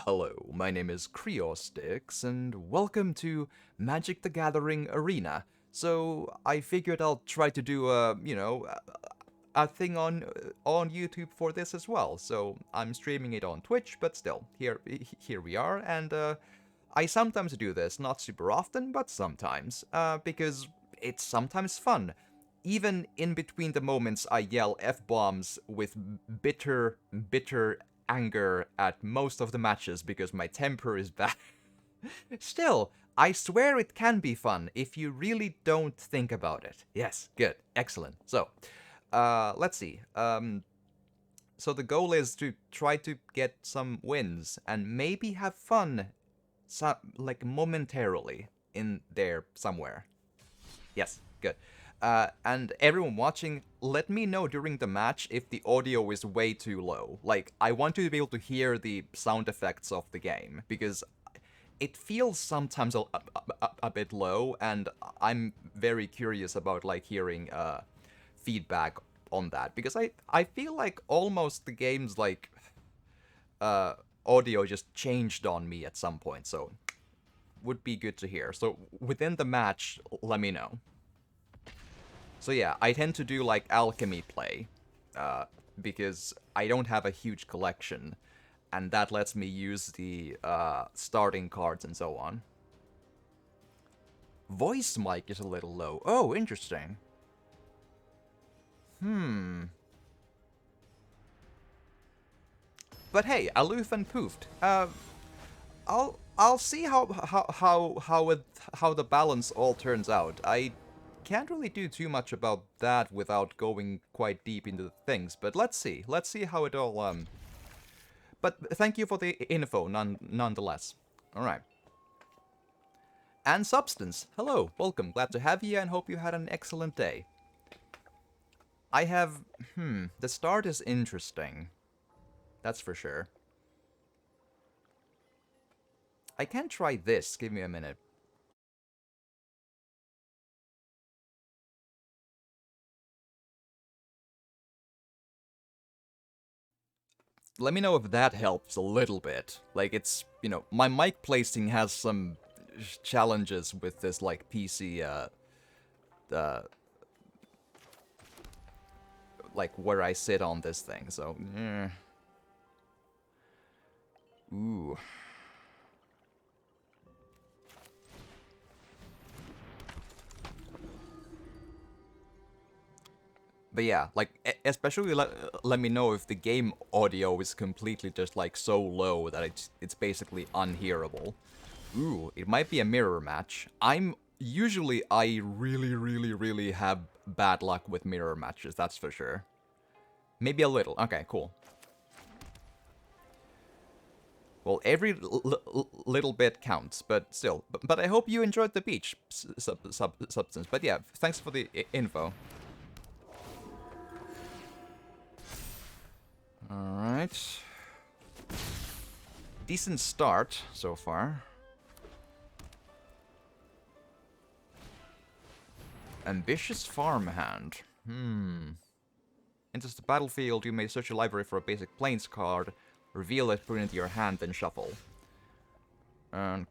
Hello, my name is Creostix, and welcome to Magic the Gathering Arena. So I figured I'll try to do a thing on YouTube for this as well. So I'm streaming it on Twitch, but still, here we are, and I sometimes do this, not super often, but sometimes, because it's sometimes fun. Even in between the moments I yell F-bombs with bitter anger at most of the matches because my temper is bad. Still, I swear it can be fun if you really don't think about it. Yes, good, excellent. So, let's see. So the goal is to try to get some wins and maybe have fun, like momentarily in there somewhere. Yes, good. And everyone watching, let me know during the match if the audio is way too low. Like, I want to be able to hear the sound effects of the game, because it feels sometimes a bit low, and I'm very curious about, like, hearing feedback on that, because I feel like almost the game's, like, uh, audio just changed on me at some point, so would be good to hear. So within the match, let me know. So yeah, I tend to do like alchemy play, because I don't have a huge collection, and that lets me use the starting cards and so on. Voice mic is a little low. Oh, interesting. Hmm. But hey, aloof and poofed. I'll see how the balance all turns out. I can't really do too much about that without going quite deep into the things, but let's see. Let's see how it all But thank you for the info nonetheless. All right. And Substance, hello, welcome. Glad to have you and hope you had an excellent day. I have the start is interesting. That's for sure. I can try this. Give me a minute. Let me know if that helps a little bit. Like, it's, my mic placing has some challenges with this, like, PC, uh, like, where I sit on this thing, so, Ooh. But yeah, like, especially let me know if the game audio is completely just, like, so low that it's basically unhearable. Ooh, it might be a mirror match. I really have bad luck with mirror matches, that's for sure. Maybe a little. Okay, cool. Well, every little bit counts, but still. But I hope you enjoyed the beach, Substance. But yeah, thanks for the info. Alright. Decent start so far. Ambitious farmhand. Enters the battlefield, you may search your library for a basic plains card, reveal it, put it into your hand, then shuffle.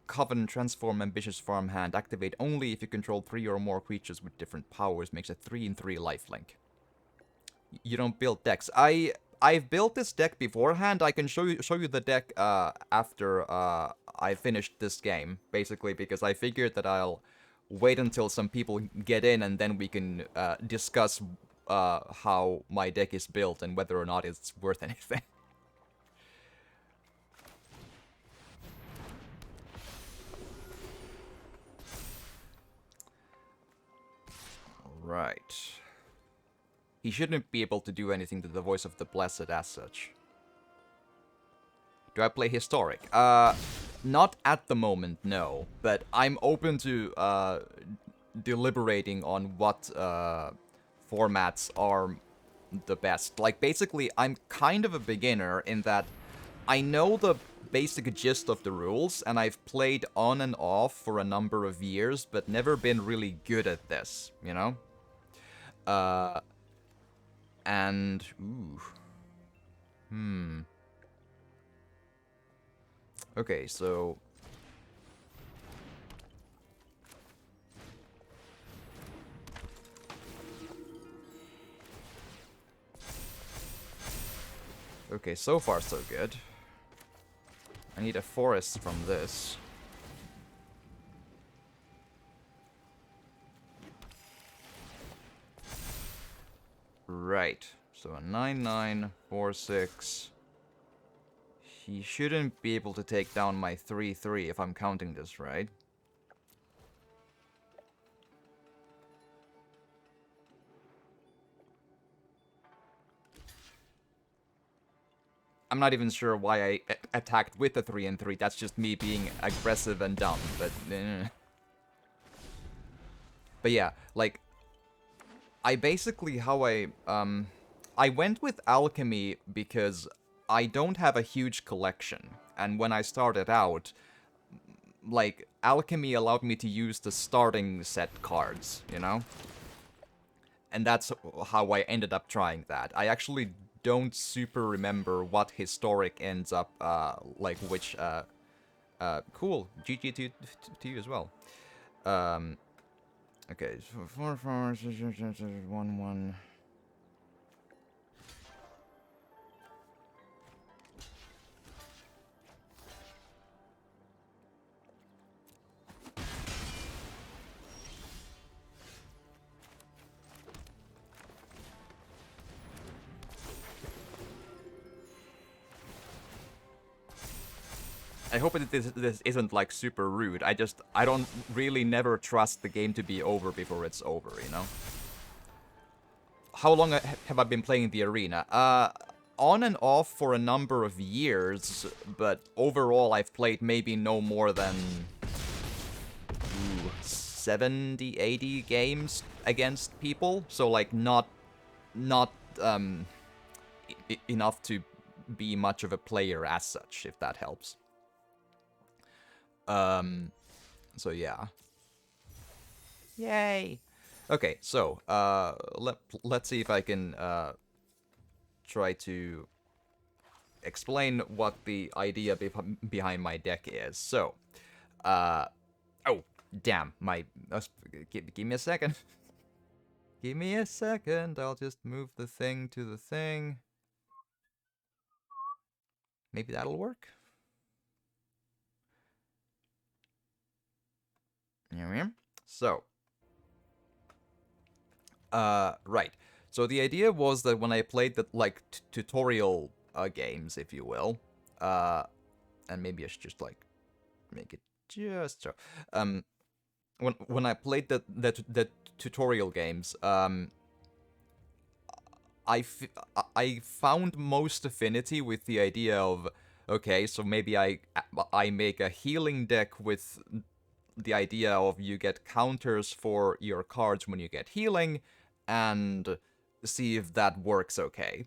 Coven, transform Ambitious Farmhand, activate only if you control 3 or more creatures with different powers, makes a 3/3 lifelink. You don't build decks. I've built this deck beforehand. I can show you the deck after I finished this game, basically, because I figured that I'll wait until some people get in and then we can discuss how my deck is built and whether or not it's worth anything. Right. He shouldn't be able to do anything to the Voice of the Blessed as such. Do I play Historic? Not at the moment, no. But I'm open to deliberating on what formats are the best. Like, basically, I'm kind of a beginner in that I know the basic gist of the rules, and I've played on and off for a number of years, but never been really good at this, you know? And, ooh. Okay, so... Okay, so far so good. I need a forest from this. Right. So a 9-9-4-6. He shouldn't be able to take down my 3-3 if I'm counting this right. I'm not even sure why I attacked with the 3 and 3. That's just me being aggressive and dumb, but... But yeah, like... I basically, I went with alchemy because I don't have a huge collection. And when I started out, like, alchemy allowed me to use the starting set cards, you know? And that's how I ended up trying that. I actually don't super remember what historic ends up, like, which, cool. GG to you as well. Okay, so 4, 4, 1, 1. I hope that this isn't, like, super rude. I don't really never trust the game to be over before it's over, you know? How long have I been playing the arena? On and off for a number of years, but overall I've played maybe no more than 70, 80 games against people. So, like, not enough to be much of a player as such, if that helps. So yeah. Yay! Okay, so, let's see if I can, try to explain what the idea behind my deck is. So, oh, damn, give me a second. Give me a second, I'll just move the thing to the thing. Maybe that'll work. So, right. So the idea was that when I played the, like, tutorial games, if you will, and maybe I should just, like, make it just so. When I played the tutorial games, I found most affinity with the idea of, okay, so maybe I make a healing deck with the idea of you get counters for your cards when you get healing, and see if that works okay.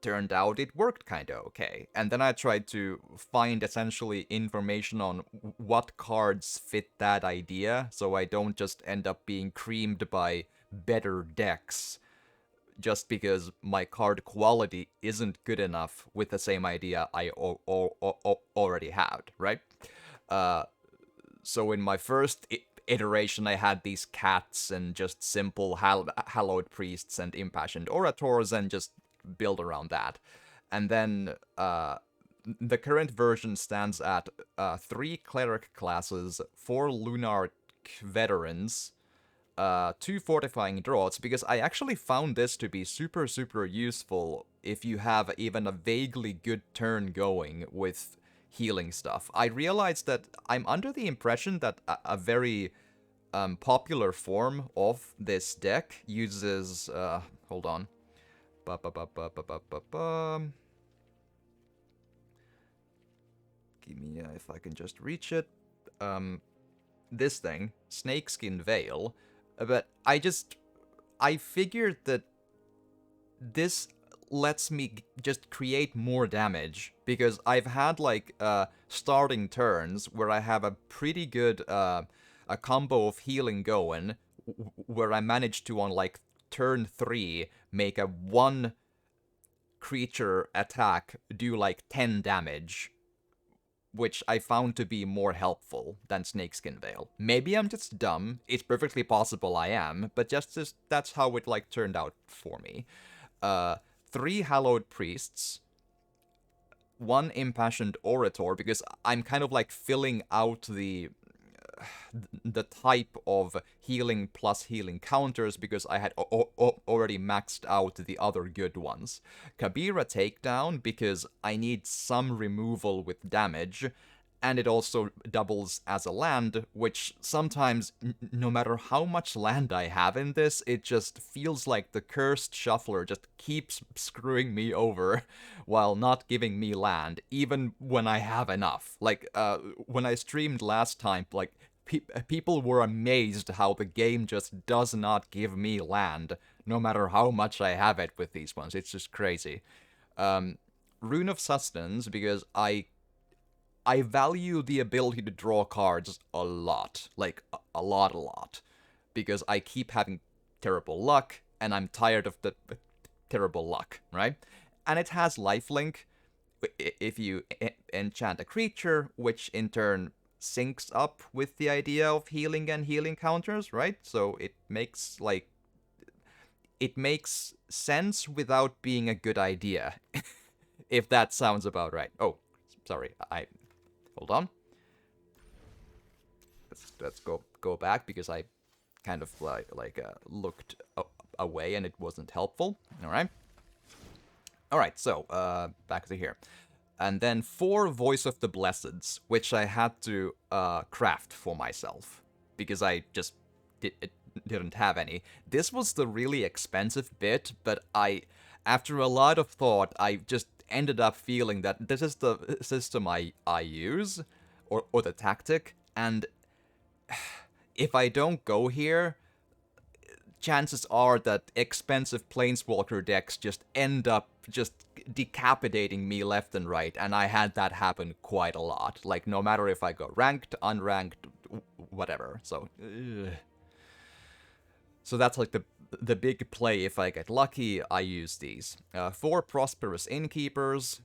Turned out it worked kinda okay. And then I tried to find essentially information on what cards fit that idea, so I don't just end up being creamed by better decks just because my card quality isn't good enough with the same idea I already had, right? So in my first iteration, I had these cats and just simple hallowed priests and impassioned orators and just build around that. And then the current version stands at 3 cleric classes, 4 lunar veterans, 2 fortifying draughts, because I actually found this to be super, super useful if you have even a vaguely good turn going with healing stuff. I realized that I'm under the impression that a very popular form of this deck uses, hold on. Give me, if I can just reach it. This thing, Snakeskin Veil. But I figured that this lets me just create more damage, because I've had, like, starting turns where I have a pretty good, a combo of healing going, where I managed to, on, like, turn 3, make a 1 creature attack do, like, 10 damage which I found to be more helpful than Snakeskin Veil. Maybe I'm just dumb. It's perfectly possible I am, but just that's how it like turned out for me. 3 Hallowed Priests, 1 Impassioned Orator, because I'm kind of like filling out the type of healing plus healing counters because I had already maxed out the other good ones. Kabira Takedown because I need some removal with damage, and it also doubles as a land, which sometimes, no matter how much land I have in this, it just feels like the Cursed Shuffler just keeps screwing me over while not giving me land, even when I have enough. Like, when I streamed last time, like, people were amazed how the game just does not give me land, no matter how much I have it with these ones. It's just crazy. Rune of Sustenance, because I value the ability to draw cards a lot. Like, a lot. Because I keep having terrible luck, and I'm tired of the terrible luck, right? And it has lifelink if you enchant a creature, which in turn syncs up with the idea of healing and healing counters, right? So it makes, like, it makes sense without being a good idea, if that sounds about right. Oh, sorry, hold on. Let's go back because I kind of looked away and it wasn't helpful. All right, so back to here. And then 4 Voice of the Blesseds, which I had to craft for myself because I just didn't have any. This was the really expensive bit, but after a lot of thought, I just ended up feeling that this is the system I use, or the tactic, and if I don't go here, chances are that expensive Planeswalker decks just end up just decapitating me left and right, and I had that happen quite a lot. Like, no matter if I go ranked, unranked, whatever. So that's like the big play. If I get lucky, I use these. 4 Prosperous Innkeepers,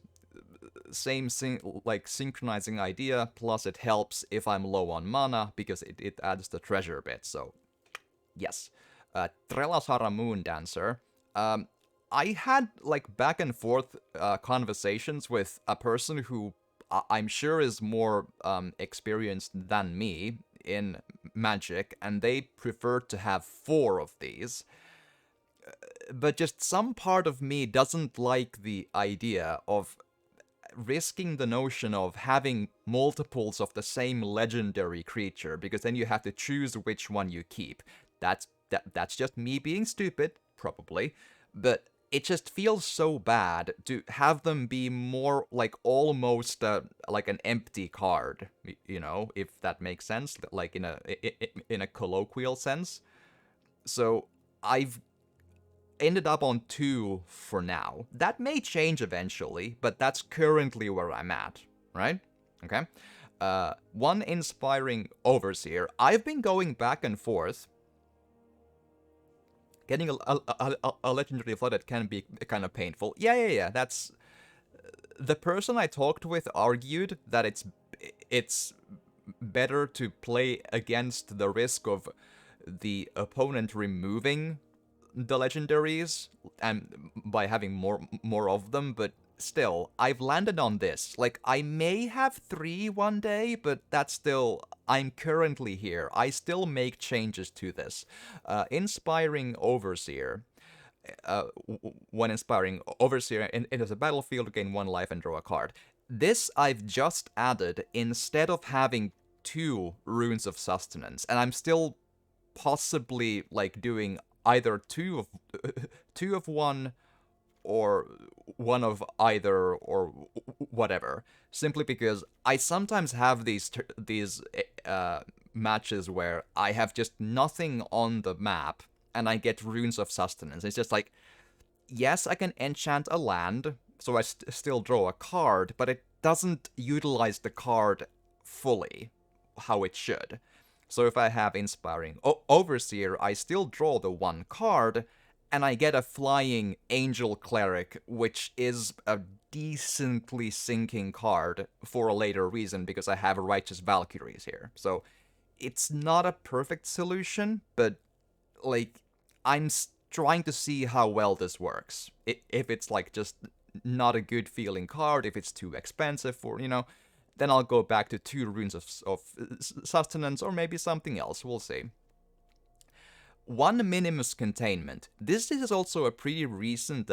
same synchronizing idea, plus it helps if I'm low on mana, because it adds the treasure bit, so yes. Trelasara Moondancer. I had, like, back and forth conversations with a person who I'm sure is more experienced than me in Magic, and they prefer to have 4 of these. But just some part of me doesn't like the idea of risking the notion of having multiples of the same legendary creature, because then you have to choose which one you keep. That's just me being stupid, probably, but it just feels so bad to have them be more like almost like an empty card, you know, if that makes sense, like in a colloquial sense. So I've ended up on 2 for now. That may change eventually, but that's currently where I'm at, right? Okay. 1 Inspiring Overseer. I've been going back and forth. Getting a legendary flooded can be kind of painful. Yeah. That's the person I talked with argued that it's better to play against the risk of the opponent removing the legendaries and by having more of them, but still, I've landed on this. Like, I may have 3 one day, but that's still, I'm currently here. I still make changes to this. Inspiring Overseer. When Inspiring Overseer enters a battlefield, gain 1 life and draw a card. This I've just added instead of having 2 Runes of Sustenance, and I'm still possibly, like, doing either 2 of one or 1 of either, or whatever, simply because I sometimes have these matches where I have just nothing on the map and I get Runes of Sustenance. It's just like, yes, I can enchant a land, so I still draw a card, but it doesn't utilize the card fully how it should. So if I have Inspiring Overseer, I still draw the 1 card, and I get a Flying Angel Cleric, which is a decently sinking card for a later reason because I have Righteous Valkyries here. So it's not a perfect solution, but like trying to see how well this works. If it's like just not a good feeling card, if it's too expensive for, then I'll go back to 2 runes of sustenance or maybe something else. We'll see. 1 Minimus Containment. This is also a pretty recent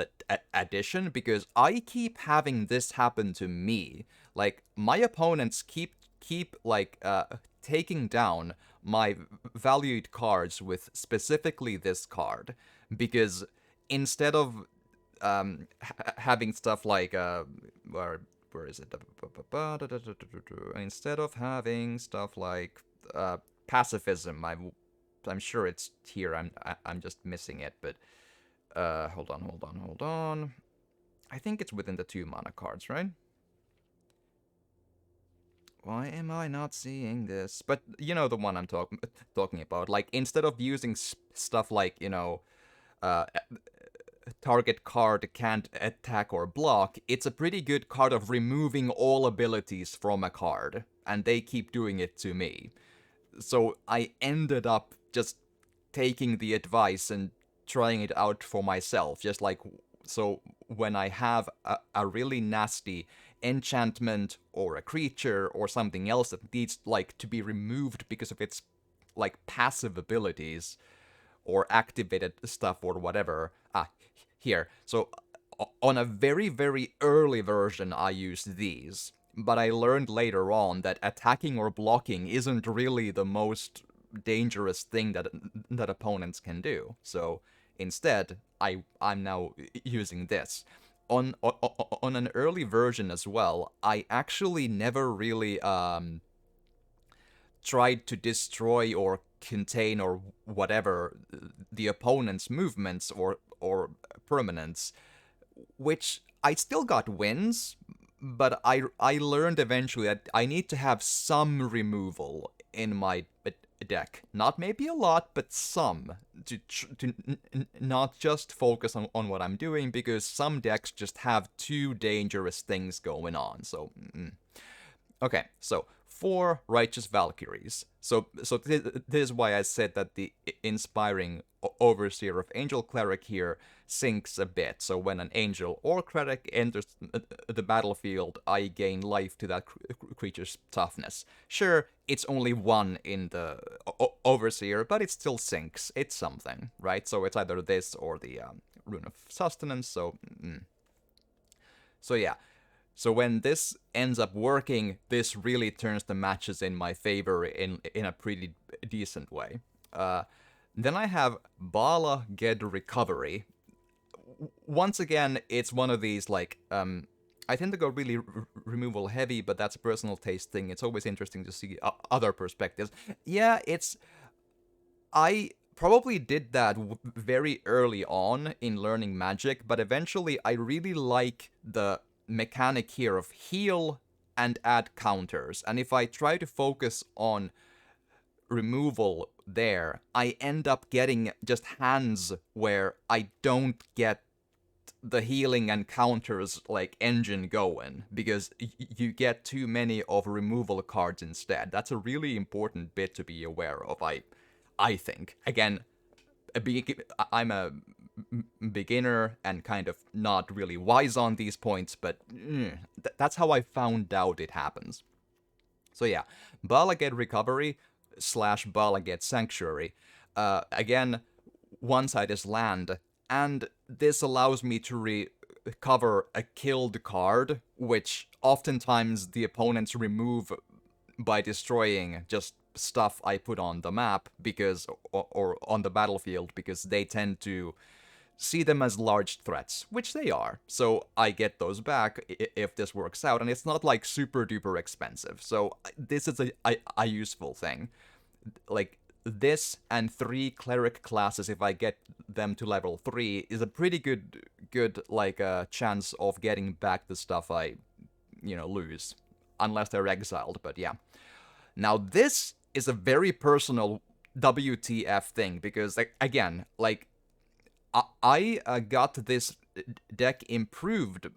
addition because I keep having this happen to me. Like, my opponents keep like taking down my valued cards with specifically this card because instead of having stuff like where is it? Instead of having stuff like pacifism, I'm sure it's here. I'm just missing it, but hold on. I think it's within the 2 mana cards, right? Why am I not seeing this? But you know the one I'm talking about. Like instead of using stuff like target card can't attack or block, it's a pretty good card of removing all abilities from a card, and they keep doing it to me. So I ended up just taking the advice and trying it out for myself. Just like, so when I have a really nasty enchantment or a creature or something else that needs like to be removed because of its like passive abilities or activated stuff or whatever. Here. So on a very, very early version, I used these. But I learned later on that attacking or blocking isn't really the most dangerous thing that opponents can do. So instead, I'm now using this. On an early version as well, I actually never really tried to destroy or contain or whatever the opponent's movements or permanents, which I still got wins, but I learned eventually that I need to have some removal in my deck. Not maybe a lot, but some, to not just focus on what I'm doing, because some decks just have too dangerous things going on. So, okay, so 4 Righteous Valkyries. So this is why I said that the inspiring Overseer of Angel Cleric here sinks a bit. So when an angel or cleric enters the battlefield, I gain life to that creature's toughness. Sure, it's only 1 in the Overseer, but it still sinks. It's something, right? So it's either this or the Rune of Sustenance. So yeah. So when this ends up working, this really turns the matches in my favor in a pretty decent way. Then I have Bala Ged Recovery. Once again, it's one of these, like, I tend to go really removal heavy, but that's a personal taste thing. It's always interesting to see other perspectives. Yeah, I probably did that very early on in learning Magic, but eventually I really like the mechanic here of heal and add counters. And if I try to focus on removal there, I end up getting just hands where I don't get the healing and counters like engine going because you get too many of removal cards instead. That's a really important bit to be aware of, I think. Again, I'm a beginner and kind of not really wise on these points, but that's how I found out it happens. So yeah, Bala Ged Recovery / Bala Ged Sanctuary. Again, one side is land, and this allows me to recover a killed card, which oftentimes the opponents remove by destroying just stuff I put on the map because or on the battlefield because they tend to see them as large threats, which they are. So I get those back if this works out, and it's not like super duper expensive. So this is a useful thing. Like this and 3 cleric classes, if I get them to level 3, is a pretty good like chance of getting back the stuff I lose, unless they're exiled. But yeah. Now this is a very personal WTF thing because I got this deck improved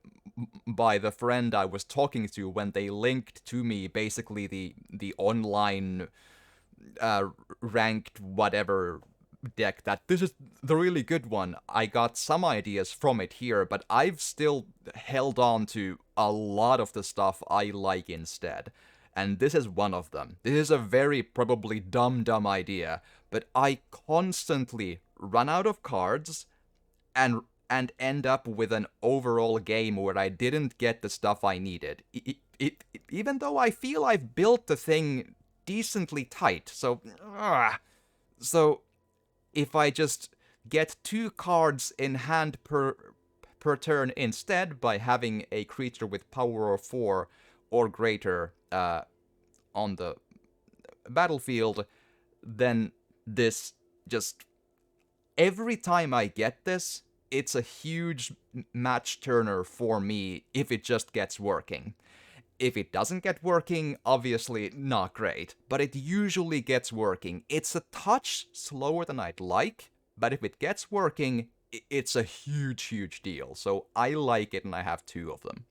by the friend I was talking to when they linked to me basically the online uh, ranked whatever deck that this is the really good one. I got some ideas from it here, but I've still held on to a lot of the stuff I like instead. And this is one of them. This is a very probably dumb idea, but I constantly run out of cards and end up with an overall game where I didn't get the stuff I needed. Even though I feel I've built the thing decently tight. So if I just get 2 cards in hand per turn instead by having a creature with power of 4 or greater on the battlefield, then this just every time I get this, it's a huge match turner for me if it just gets working. If it doesn't get working, obviously not great, but it usually gets working. It's a touch slower than I'd like, but if it gets working, it's a huge deal. So I like it and I have 2 of them.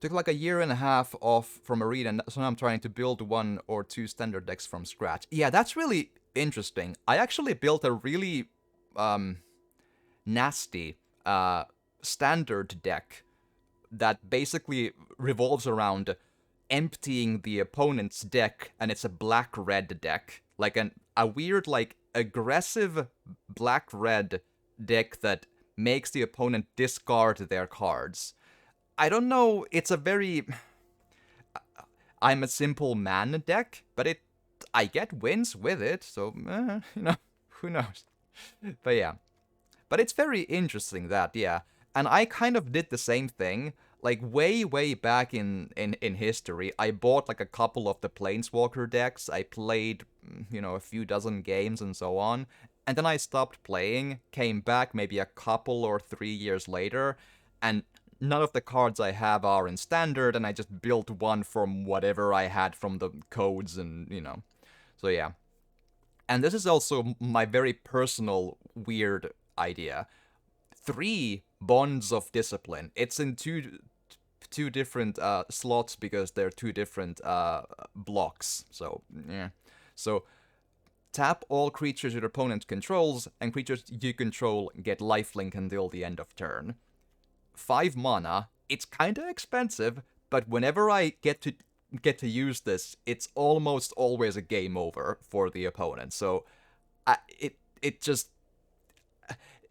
Took like a year and a half off from Arena, so now I'm trying to build 1 or 2 standard decks from scratch. Yeah, that's really interesting. I actually built a really nasty standard deck that basically revolves around emptying the opponent's deck, and it's a black-red deck. Like a weird, like, aggressive black-red deck that makes the opponent discard their cards. I don't know, it's a very... I'm a simple man deck, but I get wins with it, so, who knows. But yeah. But it's very interesting that, yeah. And I kind of did the same thing. Like, way back in history, I bought, like, a couple of the Planeswalker decks. I played, a few dozen games and so on. And then I stopped playing, came back maybe a couple or 3 years later, and none of the cards I have are in standard, and I just built one from whatever I had from the codes and, So, yeah. And this is also my very personal, weird idea. 3 Bonds of Discipline. It's in two different slots because they're 2 different blocks. So, yeah. So, tap all creatures your opponent controls, and creatures you control get lifelink until the end of turn. 5 mana. It's kinda expensive, but whenever I get to use this, it's almost always a game over for the opponent. So,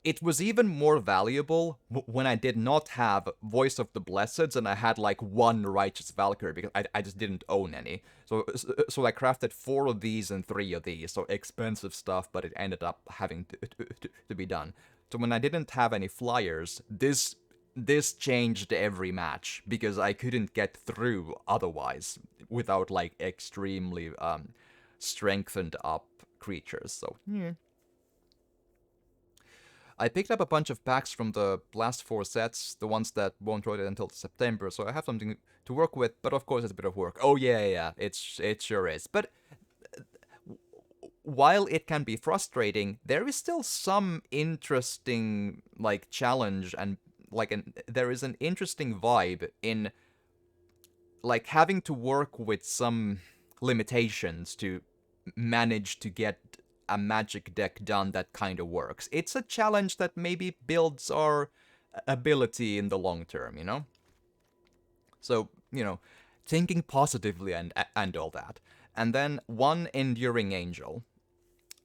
it was even more valuable when I did not have Voice of the Blesseds and I had like 1 Righteous Valkyrie because I just didn't own any. So I crafted 4 of these and 3 of these. So expensive stuff, but it ended up having to be done. So when I didn't have any flyers, this changed every match because I couldn't get through otherwise without like extremely strengthened up creatures. So yeah. I picked up a bunch of packs from the last 4 sets, the ones that won't rotate until September, so I have something to work with, but of course it's a bit of work. Oh yeah, it sure is. But while it can be frustrating, there is still some interesting, like, challenge and, like, there is an interesting vibe in, like, having to work with some limitations to manage to get a Magic deck done that kind of works. It's a challenge that maybe builds our ability in the long term, So, thinking positively and all that. And then 1 Enduring Angel.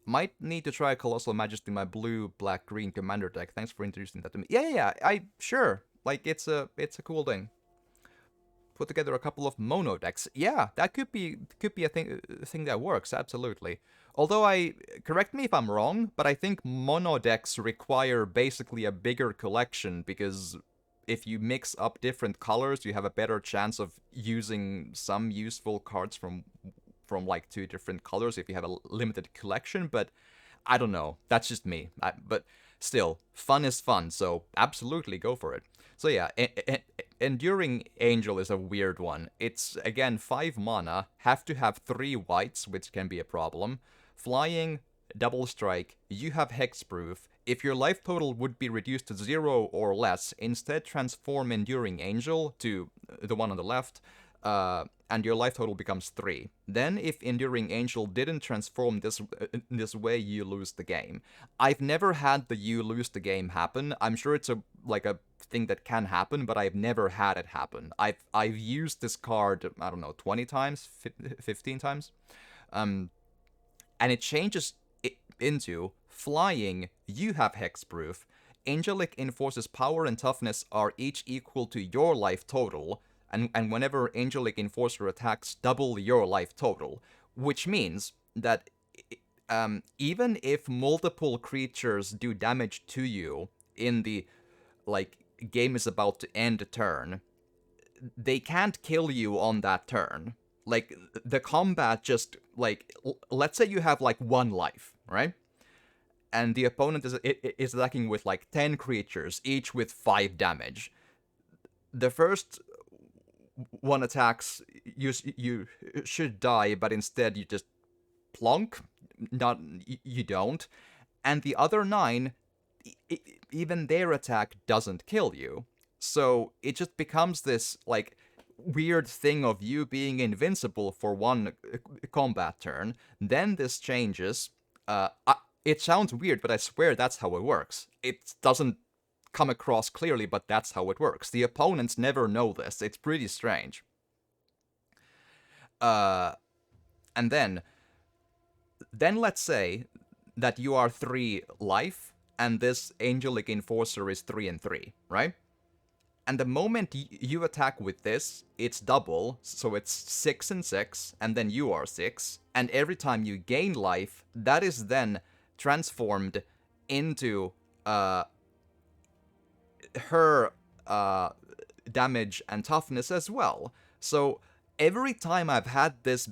Might need to try Colossal Majesty, my blue, black, green commander deck. Thanks for introducing that to me. Yeah, sure. Like, it's a cool thing. Put together a couple of mono decks. Yeah, that could be a thing that works, absolutely. Although correct me if I'm wrong, but I think mono decks require basically a bigger collection because if you mix up different colors, you have a better chance of using some useful cards from like 2 different colors if you have a limited collection, but I don't know. That's just me. But still, fun is fun, so absolutely go for it. So yeah, Enduring Angel is a weird one. It's, again, 5 mana, have to have 3 whites, which can be a problem. Flying, double strike, you have hexproof. if your life total would be reduced to 0 or less, instead transform Enduring Angel to the one on the left, and your life total becomes 3. Then, if Enduring Angel didn't transform this way, you lose the game. I've never had the you lose the game happen. I'm sure it's a thing that can happen, but I've never had it happen. I've used this card, I don't know, 20 times, 15 times, and it changes into flying. You have hexproof. Angelic Enforcer's power and toughness are each equal to your life total, and whenever Angelic Enforcer attacks, double your life total, which means that even if multiple creatures do damage to you in the game is about to end a turn, they can't kill you on that turn. Like, the combat just, let's say you have, 1 life, right? And the opponent is attacking with, 10 creatures, each with 5 damage. The first one attacks, you should die, but instead you just plonk. You don't. And the other 9, even their attack doesn't kill you. So it just becomes this, weird thing of you being invincible for 1 combat turn. Then this changes. It sounds weird, but I swear that's how it works. It doesn't come across clearly, but that's how it works. The opponents never know this. It's pretty strange. And then let's say that you are 3 life, and this Angelic Enforcer is 3 and 3, right? And the moment you attack with this, it's double, so it's 6 and 6, and then you are 6, and every time you gain life, that is then transformed into her damage and toughness as well. So every time I've had this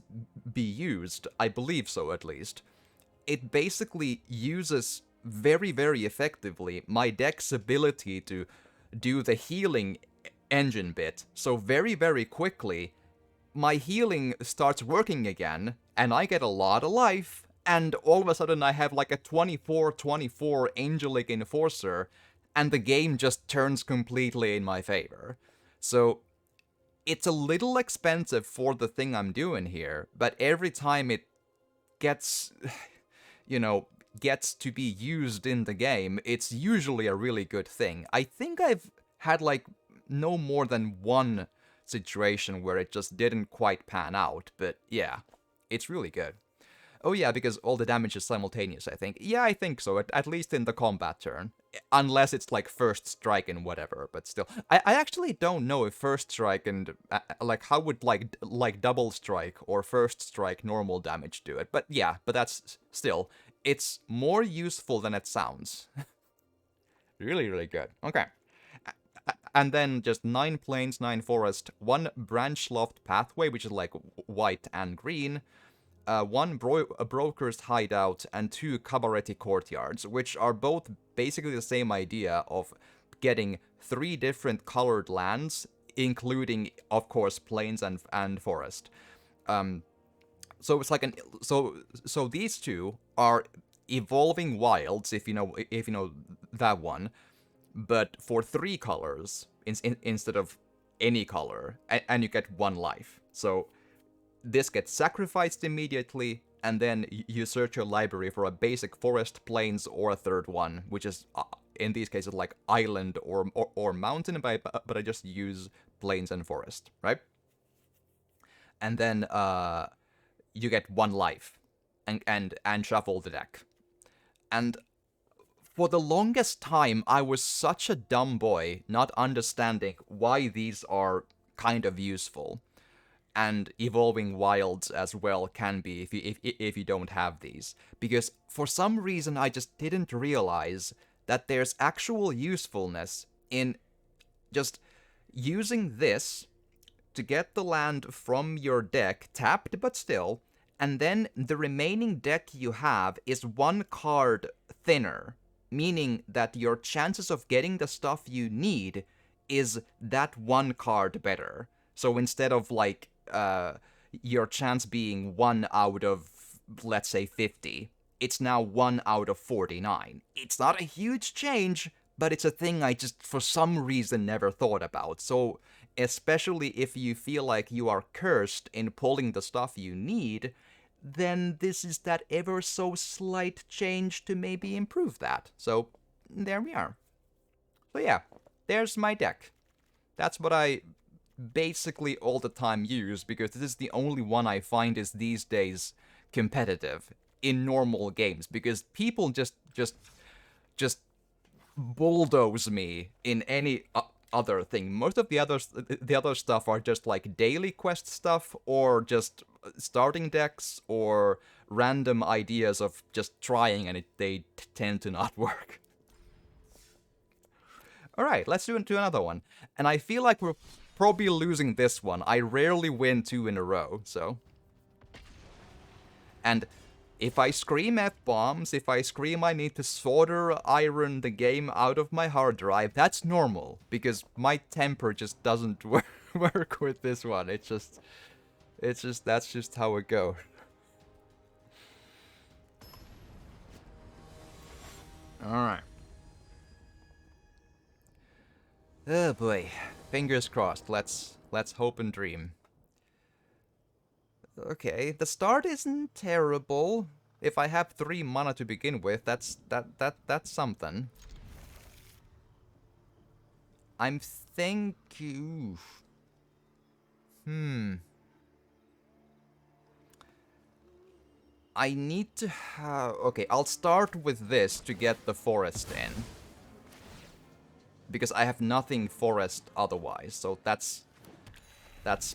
be used, I believe so at least, it basically uses very, very effectively my deck's ability to do the healing engine bit. So very, very quickly, my healing starts working again, and I get a lot of life, and all of a sudden I have a 24/24 Angelic Enforcer, and the game just turns completely in my favor. So it's a little expensive for the thing I'm doing here, but every time it gets, gets to be used in the game, it's usually a really good thing. I think I've had no more than 1 situation where it just didn't quite pan out, but yeah, it's really good. Oh yeah, because all the damage is simultaneous, I think. Yeah, I think so, at least in the combat turn. Unless it's first strike and whatever, but still. I actually don't know if first strike and, how would, double strike or first strike normal damage do it. But yeah, but that's still, it's more useful than it sounds. Really, really good. Okay. And then just 9 plains, 9 forest, 1 branch loft pathway, which is white and green, 1 broker's hideout, and 2 cabaret courtyards, which are both basically the same idea of getting 3 different colored lands, including, of course, plains and forest. So it's so these 2 are evolving wilds, if you know that one, but for 3 colors instead of any color, and you get 1 life. So this gets sacrificed immediately, and then you search your library for a basic forest, plains, or a 3rd one, which is, in these cases, island or mountain, but I just use plains and forest, right? And then you get 1 life, and shuffle the deck. And for the longest time, I was such a dumb boy, not understanding why these are kind of useful. And evolving wilds as well can be if you don't have these. Because for some reason I just didn't realize that there's actual usefulness in just using this to get the land from your deck, tapped but still, and then the remaining deck you have is 1 card thinner, meaning that your chances of getting the stuff you need is that 1 card better. So instead of your chance being 1 out of, let's say, 50, it's now 1 out of 49. It's not a huge change, but it's a thing I just, for some reason, never thought about. So, especially if you feel like you are cursed in pulling the stuff you need, then this is that ever so slight change to maybe improve that. So, there we are. So yeah, there's my deck. That's what I basically all the time use, because this is the only one I find is these days competitive in normal games, because people just bulldoze me in any other thing. Most of the other stuff are just like daily quest stuff, or just starting decks, or random ideas of just trying, and they tend to not work. Alright, let's do another one. And I feel like we're probably losing this one. I rarely win 2 in a row, so. And if I scream F-bombs, if I scream I need to solder iron the game out of my hard drive, that's normal. Because my temper just doesn't work with this one. That's just how it goes. Alright. Oh boy, fingers crossed. Let's hope and dream. Okay, the start isn't terrible. If I have 3 mana to begin with, that's something. I'm thinking. I need to have. Okay, I'll start with this to get the forest in, because I have nothing forest otherwise, so that's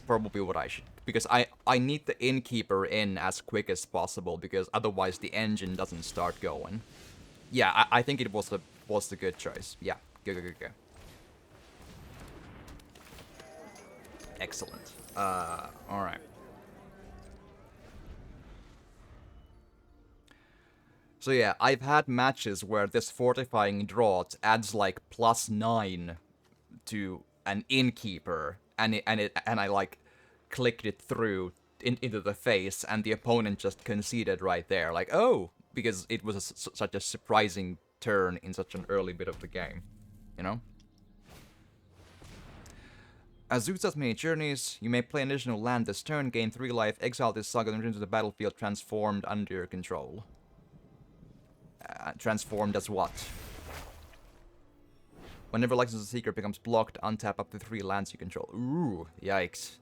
probably what I should, because I need the innkeeper in as quick as possible, because otherwise the engine doesn't start going. Yeah, I think it was a good choice. Yeah, go. Excellent. Alright. So yeah, I've had matches where this fortifying draught adds like +9 to an innkeeper, and I like clicked it through into the face, and the opponent just conceded right there, like, oh, because it was such a surprising turn in such an early bit of the game, you know. As Zeus has many journeys, you may play an additional land this turn, gain 3 life, exile this saga, and return to the battlefield transformed under your control. Transformed as what? Whenever License of the Seeker becomes blocked, untap up to 3 lands you control. Ooh, yikes.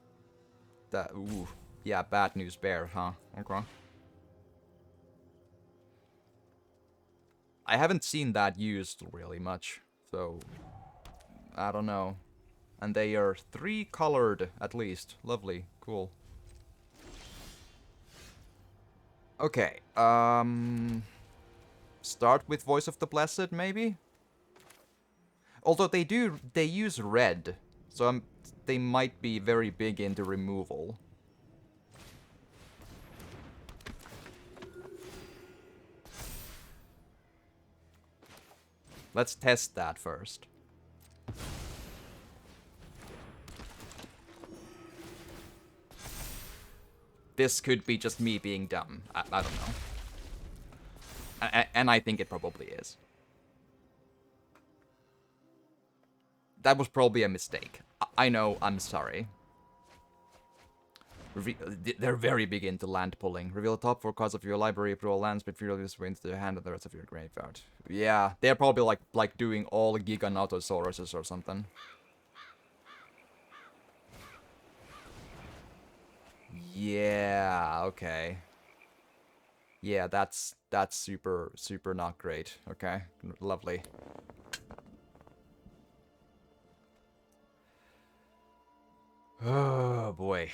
Ooh. Yeah, bad news bear, huh? Okay. I haven't seen that used really much, so I don't know. And they are 3 colored at least. Lovely. Cool. Okay, start with Voice of the Blessed, maybe? Although they use red, so they might be very big into removal. Let's test that first. This could be just me being dumb. I don't know. And I think it probably is. That was probably a mistake. I know, I'm sorry. They're very big into land pulling. Reveal the top 4 cards of your library, draw lands, but feel this way into the hand of the rest of your graveyard. Yeah, they're probably like doing all Giganotosauruses or something. Yeah, okay. Yeah, that's super not great. Okay, lovely. Oh boy.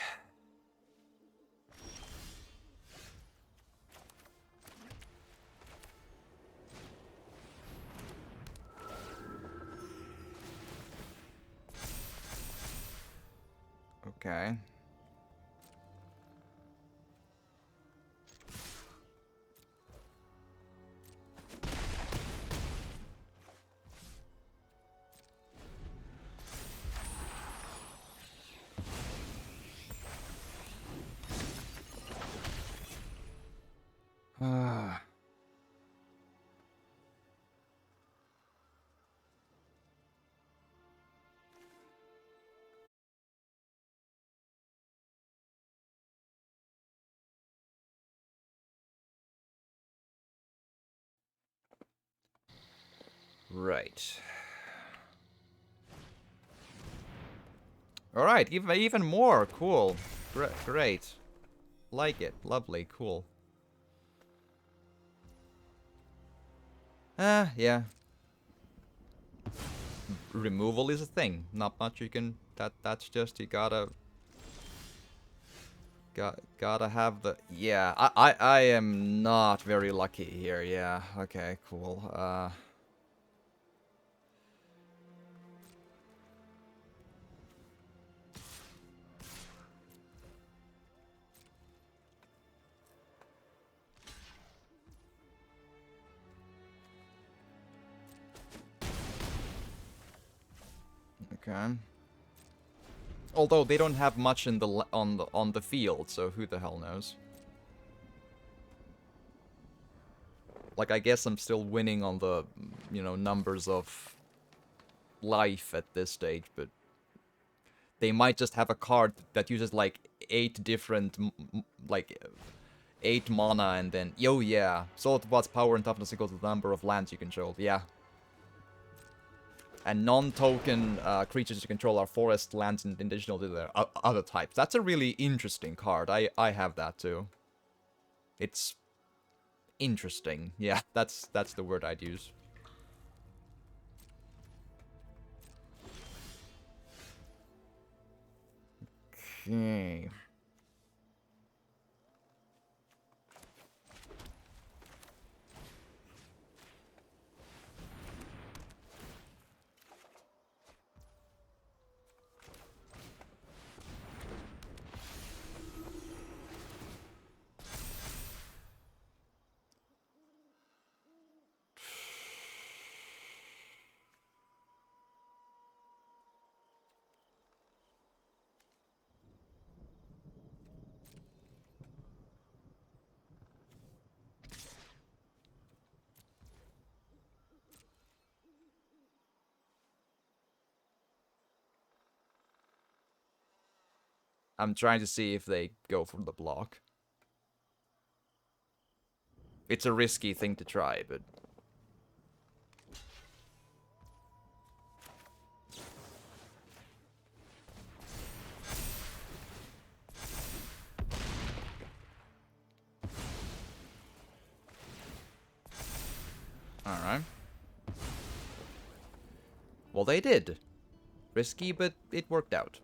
Okay. Right. Alright, even more. Cool. Great. Like it. Lovely. Cool. Yeah. Removal is a thing. Not much you can... That's just... You gotta have the... Yeah, I am not very lucky here. Yeah, okay, cool. Okay. Although they don't have much in the on the field, so who the hell knows? Like, I guess I'm still winning on the, you know, numbers of life at this stage, but they might just have a card that uses like 8 different, like 8 mana, and then, yo, yeah, Salt What's power and toughness equal to the number of lands you control, yeah. And non-token creatures you control are forest, lands, and additional to their other types. That's a really interesting card. I have that too. It's interesting. Yeah, that's the word I'd use. Okay. I'm trying to see if they go for the block. It's a risky thing to try, but... Alright. Well, they did. Risky, but it worked out.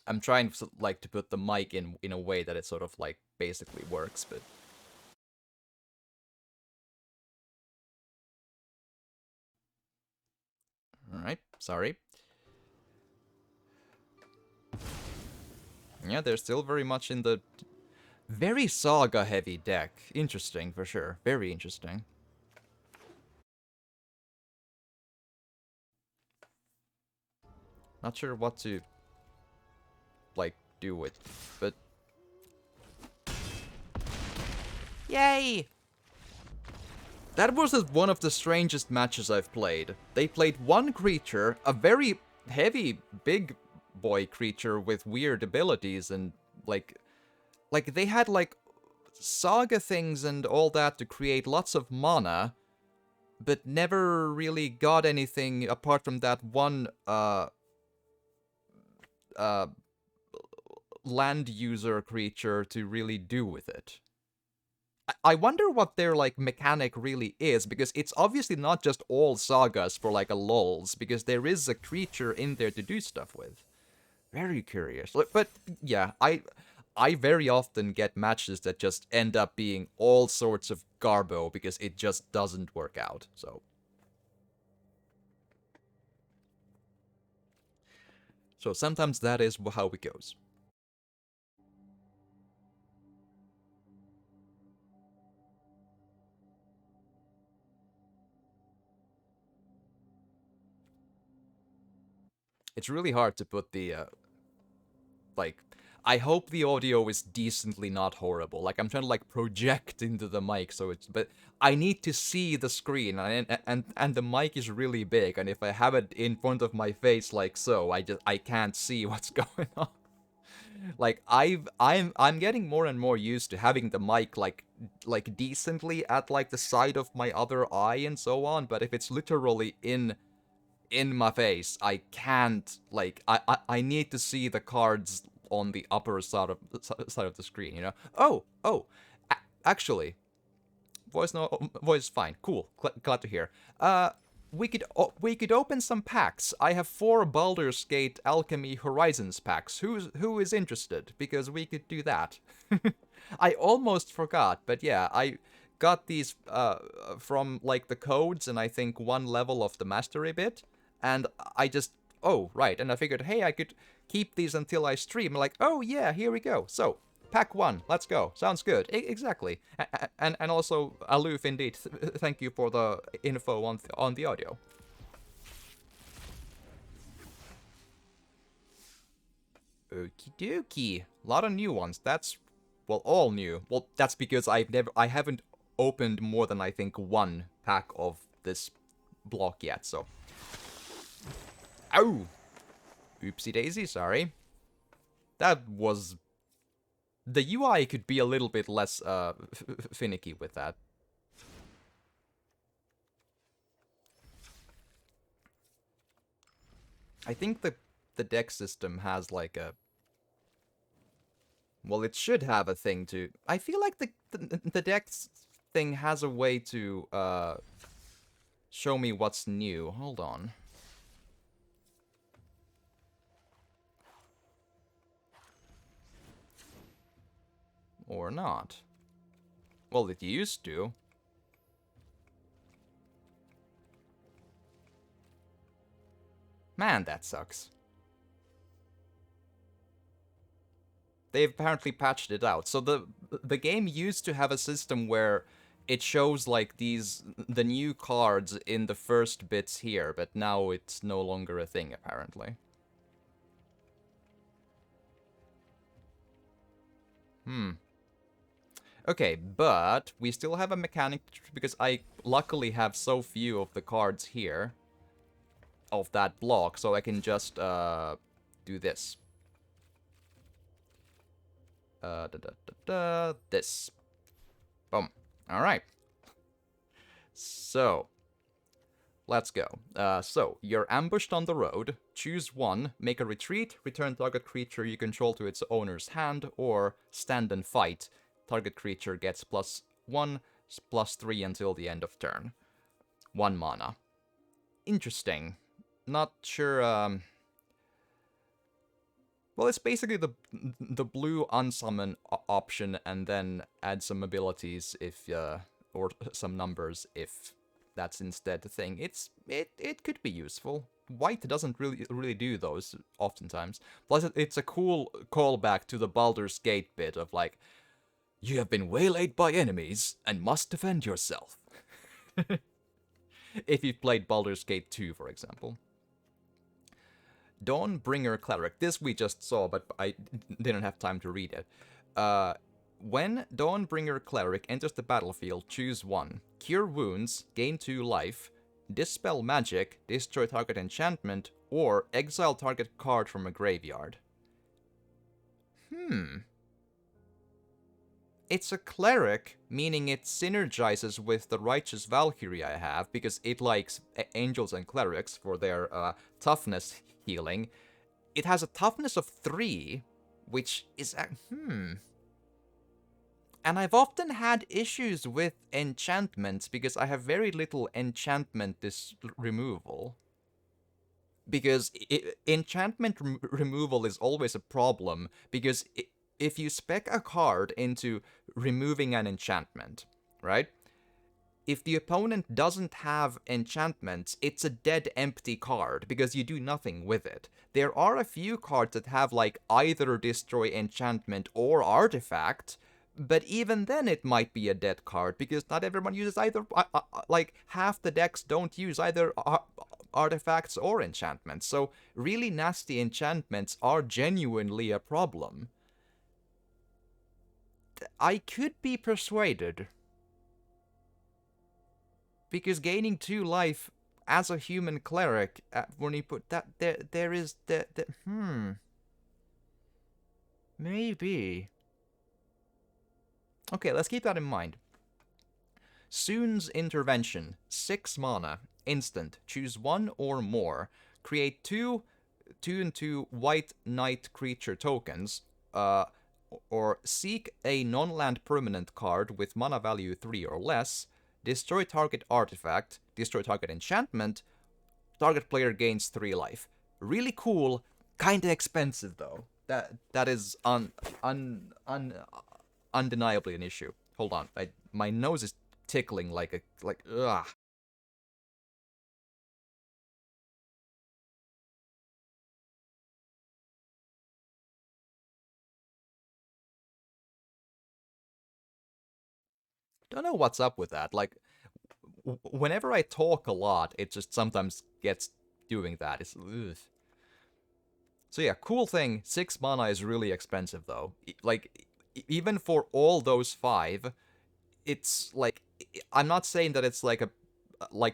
I'm trying to, like, to put the mic in a way that it sort of, like, basically works, but... Alright, sorry. Yeah, they're still very much in the... Very Saga-heavy deck. Interesting, for sure. Very interesting. Not sure what to... like, do with, but... Yay! That was one of the strangest matches I've played. They played one creature, a very heavy, big boy creature with weird abilities, and, like, they had, like, saga things and all that to create lots of mana, but never really got anything apart from that one, land user creature to really do with it. I wonder what their, like, mechanic really is, because it's obviously not just all sagas for, like, a lulz, because there is a creature in there to do stuff with. Very curious. But, yeah, I very often get matches that just end up being all sorts of garbo, because it just doesn't work out, so... So sometimes that is how it goes. It's really hard to put the, like, I hope the audio is decently not horrible. Like, I'm trying to, like, project into the mic, so it's, but I need to see the screen, and the mic is really big, and if I have it in front of my face like so, I can't see what's going on. Like I'm getting more and more used to having the mic like decently at like the side of my other eye and so on, but if it's literally in my face, I can't like I need to see the cards on the upper side of the screen, you know? Oh, actually, voice fine. Cool. Glad to hear. We could open some packs. I have 4 Baldur's Gate Alchemy Horizons packs. Who is interested? Because we could do that. I almost forgot, but yeah, I got these from like the codes and I think one level of the mastery bit, and I just oh right, and I figured hey I could keep these until I stream. Like oh yeah, here we go. So Pack 1, let's go. Sounds good. Exactly. And also, Aloof, indeed. Thank you for the info on the audio. Okie dokie. A lot of new ones. That's, well, all new. Well, that's because I haven't opened more than I think 1 pack of this block yet, so. Ow! Oopsie daisy, sorry. That was the UI could be a little bit less finicky with that. I think the deck system has like a well, it should have a thing to. I feel like the deck thing has a way to show me what's new. Hold on. Or not. Well, it used to. Man, that sucks. They've apparently patched it out. So the game used to have a system where it shows like the new cards in the first bits here, but now it's no longer a thing apparently. Okay, but we still have a mechanic because I luckily have so few of the cards here of that block, so I can just do this. This. Boom. All right. So, let's go. So, you're ambushed on the road. Choose one, make a retreat, return target creature you control to its owner's hand, or stand and fight. Target creature gets +1, +3 until the end of turn. 1 mana. Interesting. Not sure, well, it's basically the blue unsummon option, and then add some abilities if or some numbers if that's instead the thing. It could be useful. White doesn't really do those oftentimes. Plus, it's a cool callback to the Baldur's Gate bit of like, you have been waylaid by enemies and must defend yourself. If you've played Baldur's Gate 2, for example. Dawnbringer Cleric. This we just saw, but I didn't have time to read it. When Dawnbringer Cleric enters the battlefield, choose 1. Cure wounds, gain 2 life, dispel magic, destroy target enchantment, or exile target card from a graveyard. It's a cleric, meaning it synergizes with the Righteous Valkyrie I have, because it likes angels and clerics for their toughness healing. It has a toughness of 3, which is And I've often had issues with enchantments because I have very little enchantment removal. Because enchantment removal is always a problem, because if you spec a card into removing an enchantment, right? If the opponent doesn't have enchantments, it's a dead empty card because you do nothing with it. There are a few cards that have like either destroy enchantment or artifact, but even then it might be a dead card because not everyone uses either. Like half the decks don't use either artifacts or enchantments, so really nasty enchantments are genuinely a problem. I could be persuaded. Because gaining 2 life as a human cleric, when you put that, there is the Maybe. Okay, let's keep that in mind. Soon's Intervention, 6 mana, instant. Choose one or more. Create two and two white knight creature tokens, or seek a non-land permanent card with mana value 3 or less, destroy target artifact, destroy target enchantment, target player gains 3 life. Really cool, kinda expensive though. That is undeniably an issue. Hold on, my nose is tickling like ugh. Don't know what's up with that. Like whenever I talk a lot, it just sometimes gets doing that. It's ugh. So yeah, cool thing. 6 mana is really expensive though. Like even for all those 5, it's like I'm not saying that it's like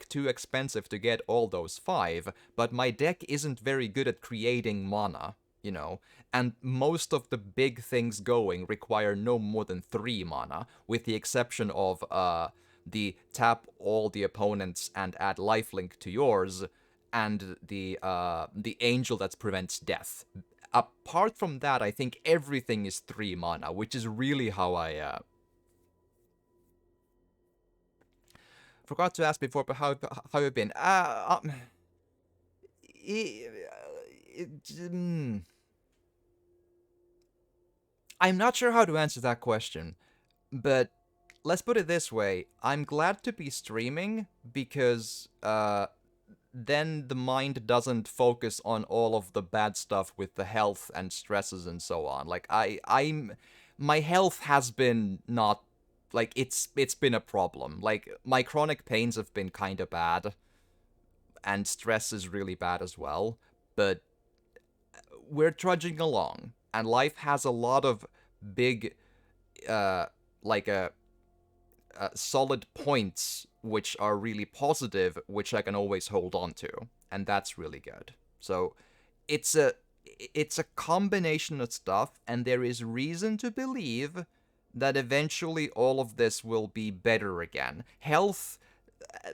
too expensive to get all those 5, but my deck isn't very good at creating mana, you know, and most of the big things going require no more than 3 mana, with the exception of the tap all the opponents and add lifelink to yours, and the angel that prevents death. Apart from that, I think everything is 3 mana, which is really how I forgot to ask before, but how you been? I- mm, I'm not sure how to answer that question, but let's put it this way: I'm glad to be streaming because then the mind doesn't focus on all of the bad stuff with the health and stresses and so on. Like my health has been not like it's been a problem. Like my chronic pains have been kind of bad, and stress is really bad as well. But we're trudging along, and life has a lot of big, uh, like solid points which are really positive, which I can always hold on to, and that's really good. So it's a it's a combination of stuff, and there is reason to believe that eventually all of this will be better again. Health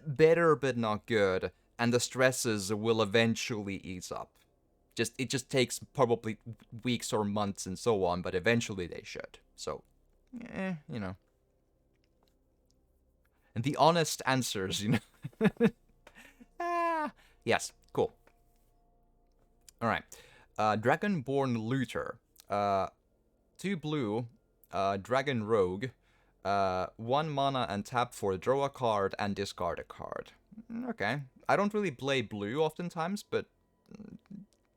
better but not good, and the stresses will eventually ease up. It just takes probably weeks or months and so on, but eventually they should. So, you know. And the honest answers, you know. Yes, cool. All right. Dragonborn Looter. 2 blue, Dragon Rogue. 1 mana and tap for draw a card and discard a card. Okay. I don't really play blue oftentimes, but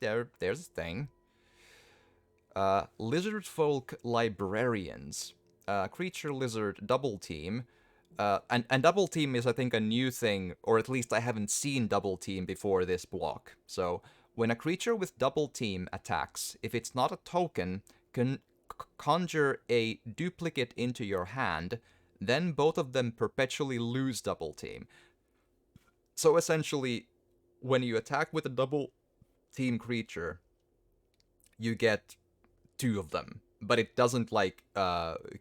there's a thing. Lizard Folk Librarians. Creature Lizard Double Team. And Double Team is, I think, a new thing, or at least I haven't seen Double Team before this block. So, when a creature with Double Team attacks, if it's not a token, can conjure a duplicate into your hand, then both of them perpetually lose Double Team. So essentially, when you attack with a Double Team creature, you get 2 of them, but it doesn't like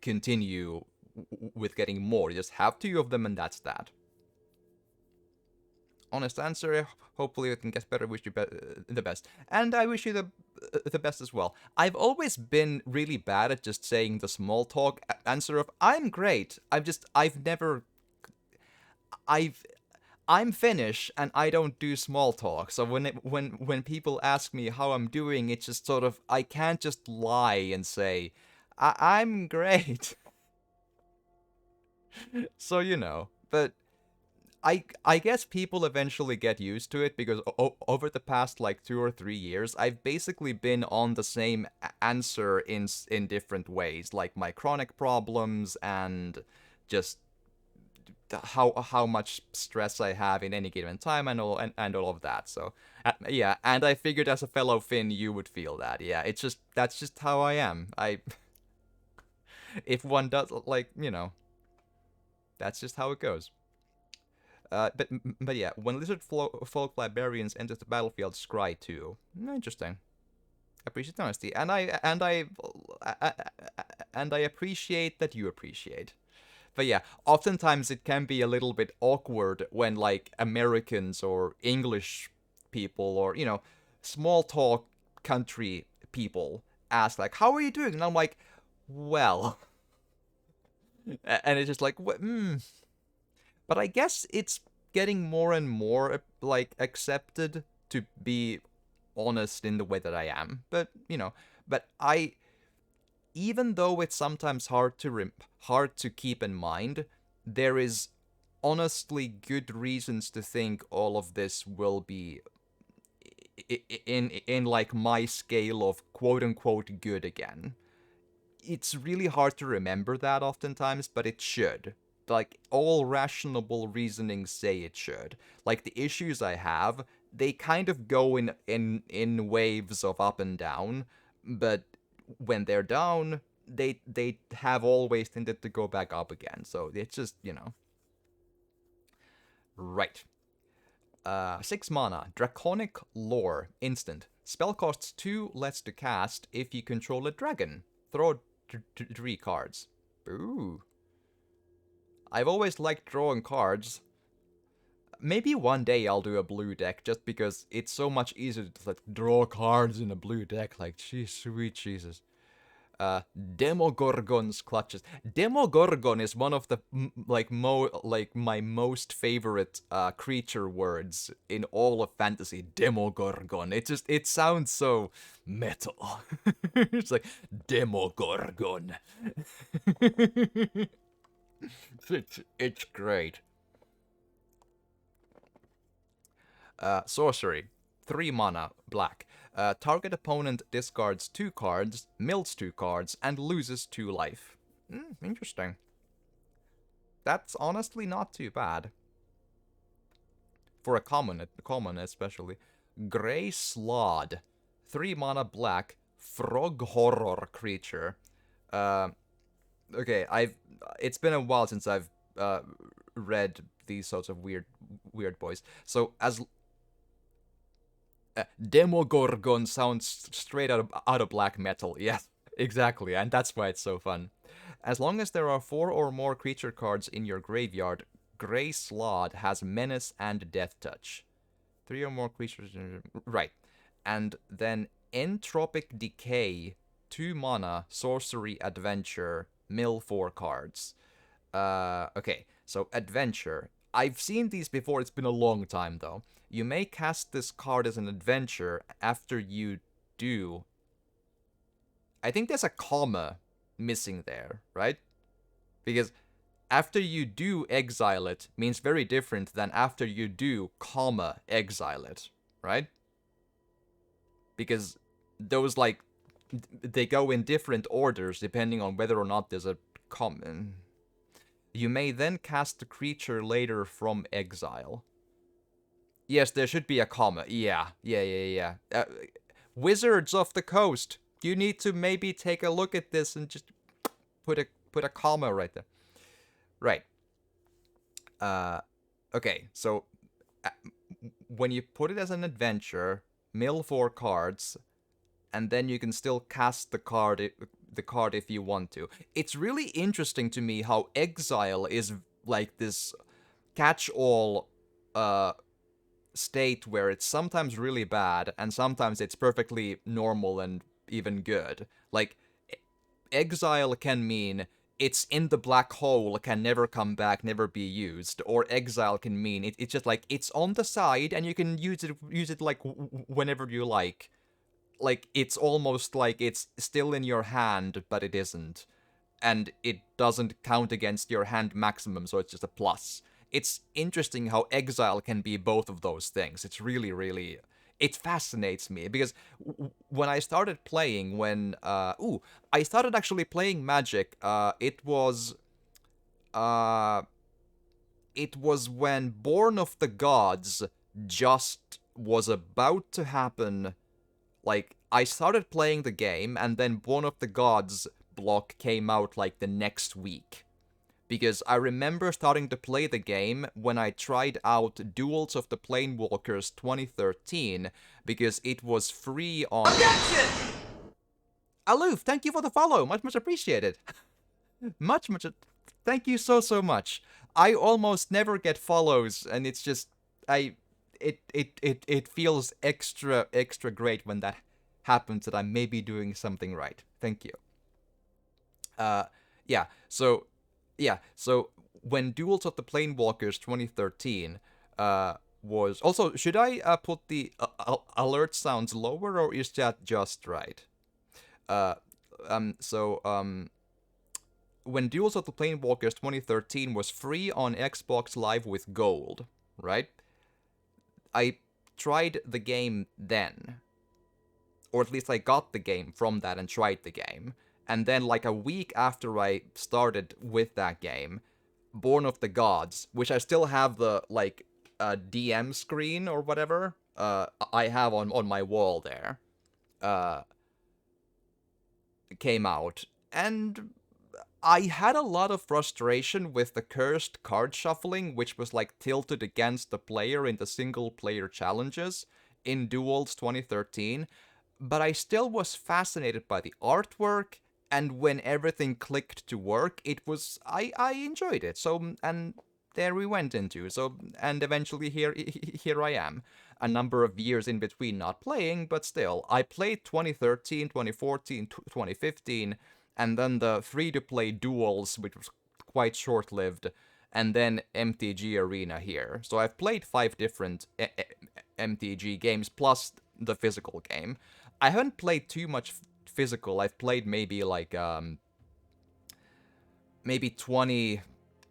continue with getting more. You just have 2 of them, and that's that. Honest answer. Hopefully it can get better. Wish you the best, and I wish you the best as well. I've always been really bad at just saying the small talk answer of "I'm great." I've never I've I'm Finnish and I don't do small talk. So when people ask me how I'm doing, it's just sort of I can't just lie and say I'm great. So you know, but I guess people eventually get used to it because over the past like 2 or 3 years, I've basically been on the same answer in different ways, like my chronic problems and just how much stress I have in any given time and all of that. So yeah, and I figured as a fellow Finn, you would feel that. Yeah, that's just how I am. I if one does like that's just how it goes. But yeah, when Lizard Folk Librarians enter the battlefield, scry too. Interesting. appreciate honesty, and I appreciate that you appreciate. But yeah, oftentimes it can be a little bit awkward when like Americans or English people or small talk country people ask like, "How are you doing?" And I'm like, "Well," and it's just like, But I guess it's getting more and more like accepted to be honest in the way that I am. But but I even though it's sometimes hard to keep in mind, there is honestly good reasons to think all of this will be in like my scale of quote unquote good again. It's really hard to remember that oftentimes, but it should. Like all rational reasoning say it should. Like the issues I have, they kind of go in waves of up and down, but when they're down, they have always tended to go back up again. So it's just, right. 6 mana, Draconic Lore, instant. Spell costs 2 less to cast if you control a dragon. Throw 3 cards. Ooh. I've always liked drawing cards. Maybe one day I'll do a blue deck just because it's so much easier to like draw cards in a blue deck. Like, geez, sweet Jesus. Demogorgon's clutches. Demogorgon is one of the my most favorite creature words in all of fantasy. Demogorgon. It sounds so metal. It's like Demogorgon. It's great. Sorcery. 3 mana, black. Target opponent discards 2 cards, mills 2 cards, and loses 2 life. Interesting. That's honestly not too bad. For a common especially. Grey Slod. 3 mana, black. Frog horror creature. Okay, it's been a while since I've read these sorts of weird boys. So as Demogorgon sounds straight out of black metal. Yes, exactly, and that's why it's so fun. As long as there are 4 or more creature cards in your graveyard, Grey Slod has Menace and Death Touch. 3 or more creatures. Right. And then Entropic Decay, 2 mana, sorcery, adventure, mill 4 cards. Okay, so adventure. I've seen these before, it's been a long time though. You may cast this card as an adventure after you do. I think there's a comma missing there, right? Because after you do exile it means very different than after you do, comma, exile it, right? Because those, like, they go in different orders depending on whether or not there's a comma. You may then cast the creature later from exile. Yes, there should be a comma. Yeah. Wizards of the Coast, you need to maybe take a look at this and just put a comma right there. Right. Okay, so when you put it as an adventure, mill 4 cards, and then you can still cast the card if you want to. It's really interesting to me how exile is like this catch-all state where it's sometimes really bad and sometimes it's perfectly normal and even good. Like, exile can mean it's in the black hole, can never come back, never be used. Or exile can mean it's just like it's on the side and you can use it like whenever you like. Like, it's almost like it's still in your hand, but it isn't. And it doesn't count against your hand maximum, so it's just a plus. It's interesting how exile can be both of those things. It's really, it fascinates me, because when I started playing, I started actually playing Magic, it was when Born of the Gods just was about to happen. Like, I started playing the game, and then Born of the Gods block came out, like, the next week. because I remember starting to play the game when I tried out Duels of the Planewalkers 2013 because it was free on. Objection! Aloof, thank you for the follow. Much appreciated. much. Thank you so much. I almost never get follows, and it's just I. It feels extra great when that happens that I may be doing something right. Thank you. Uh, yeah. So when Duels of the Planewalkers 2013 was also, should I put the alert sounds lower, or is that just right? Uh, so when Duels of the Planewalkers 2013 was free on Xbox Live with Gold, right? I tried the game then, or at least I got the game from that and tried the game. And then, like a week after I started with that game, Born of the Gods, which I still have the like DM screen or whatever, I have on my wall there, uh, came out, and I had a lot of frustration with the cursed card shuffling, which was like tilted against the player in the single player challenges in Duels 2013, but I still was fascinated by the artwork, and when everything clicked to work, it was I enjoyed it. So, and there we went into. So, and eventually here I am. A number of years in between not playing, but still, I played 2013, 2014, 2015, and then the free-to-play Duels, which was quite short-lived, and then MTG Arena here. So I've played 5 different MTG games plus the physical game. I haven't played too much physical. I've played maybe like maybe 20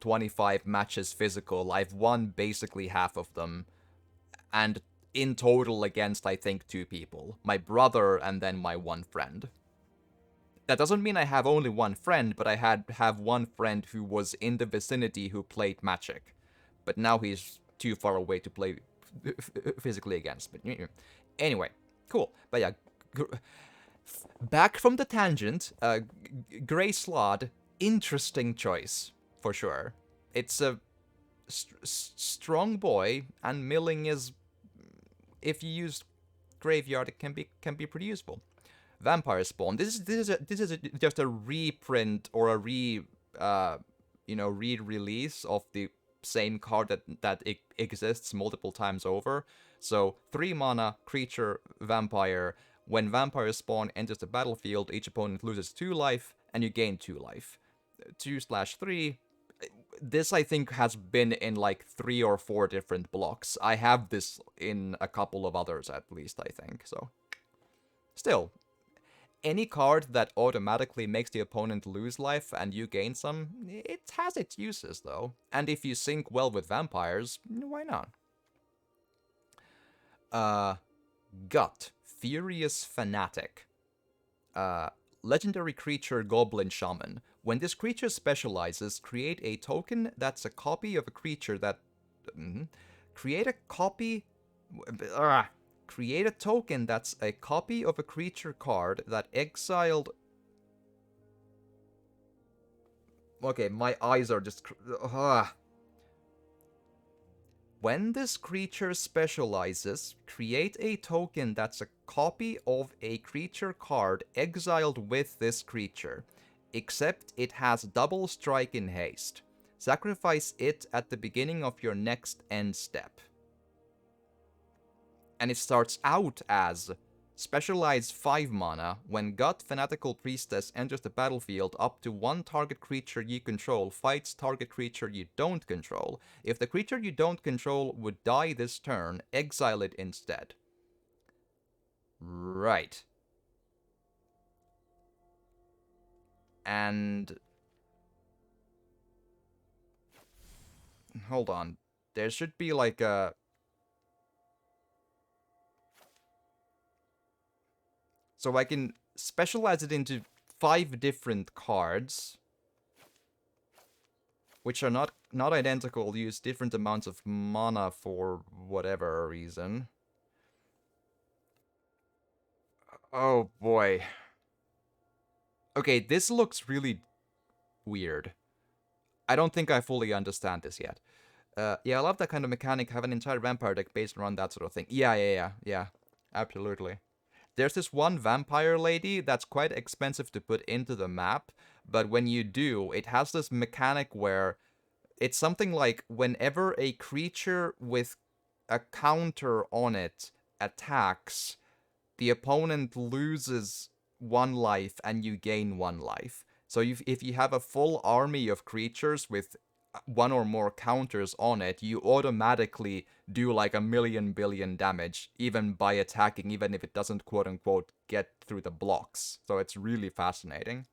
25 matches physical. I've won basically half of them, and in total against I think 2 people. My brother and then my one friend. That doesn't mean I have only one friend, but I have one friend who was in the vicinity who played Magic, but now he's too far away to play physically against. But anyway, cool. But yeah, back from the tangent. Grey Slod, interesting choice for sure. It's a strong boy, and milling is, if you use graveyard, it can be pretty useful. Vampire Spawn. This is just a reprint or a re-release of the same card that exists multiple times over. So 3 mana creature vampire. When Vampire Spawn enters the battlefield, each opponent loses 2 life and you gain 2 life. 2/3. This I think has been in like 3 or 4 different blocks. I have this in a couple of others at least, I think. So still, any card that automatically makes the opponent lose life and you gain some, it has its uses though. And if you sync well with vampires, why not? Gut, Furious Fanatic. Legendary creature Goblin Shaman. When this creature specializes, create a token that's a copy of a creature that... create a copy... create a token that's a copy of a creature card that exiled... Okay, my eyes are just... When this creature specializes, create a token that's a copy of a creature card exiled with this creature, except it has double strike in haste. Sacrifice it at the beginning of your next end step. And it starts out as specialize 5 mana. When Gut Fanatical Priestess enters the battlefield, up to 1 target creature you control fights target creature you don't control. If the creature you don't control would die this turn, exile it instead. Right. And... hold on. There should be like a... so I can specialize it into 5 different cards, which are not identical, use different amounts of mana for whatever reason. Oh boy. Okay, this looks really weird. I don't think I fully understand this yet. Yeah, I love that kind of mechanic. Have an entire vampire deck based around that sort of thing. Yeah. Absolutely. There's this one vampire lady that's quite expensive to put into the map, but when you do, it has this mechanic where it's something like whenever a creature with a counter on it attacks, the opponent loses one life and you gain one life. So if you have a full army of creatures with one or more counters on it, you automatically do like a million billion damage, even by attacking, even if it doesn't quote unquote get through the blocks. So it's really fascinating.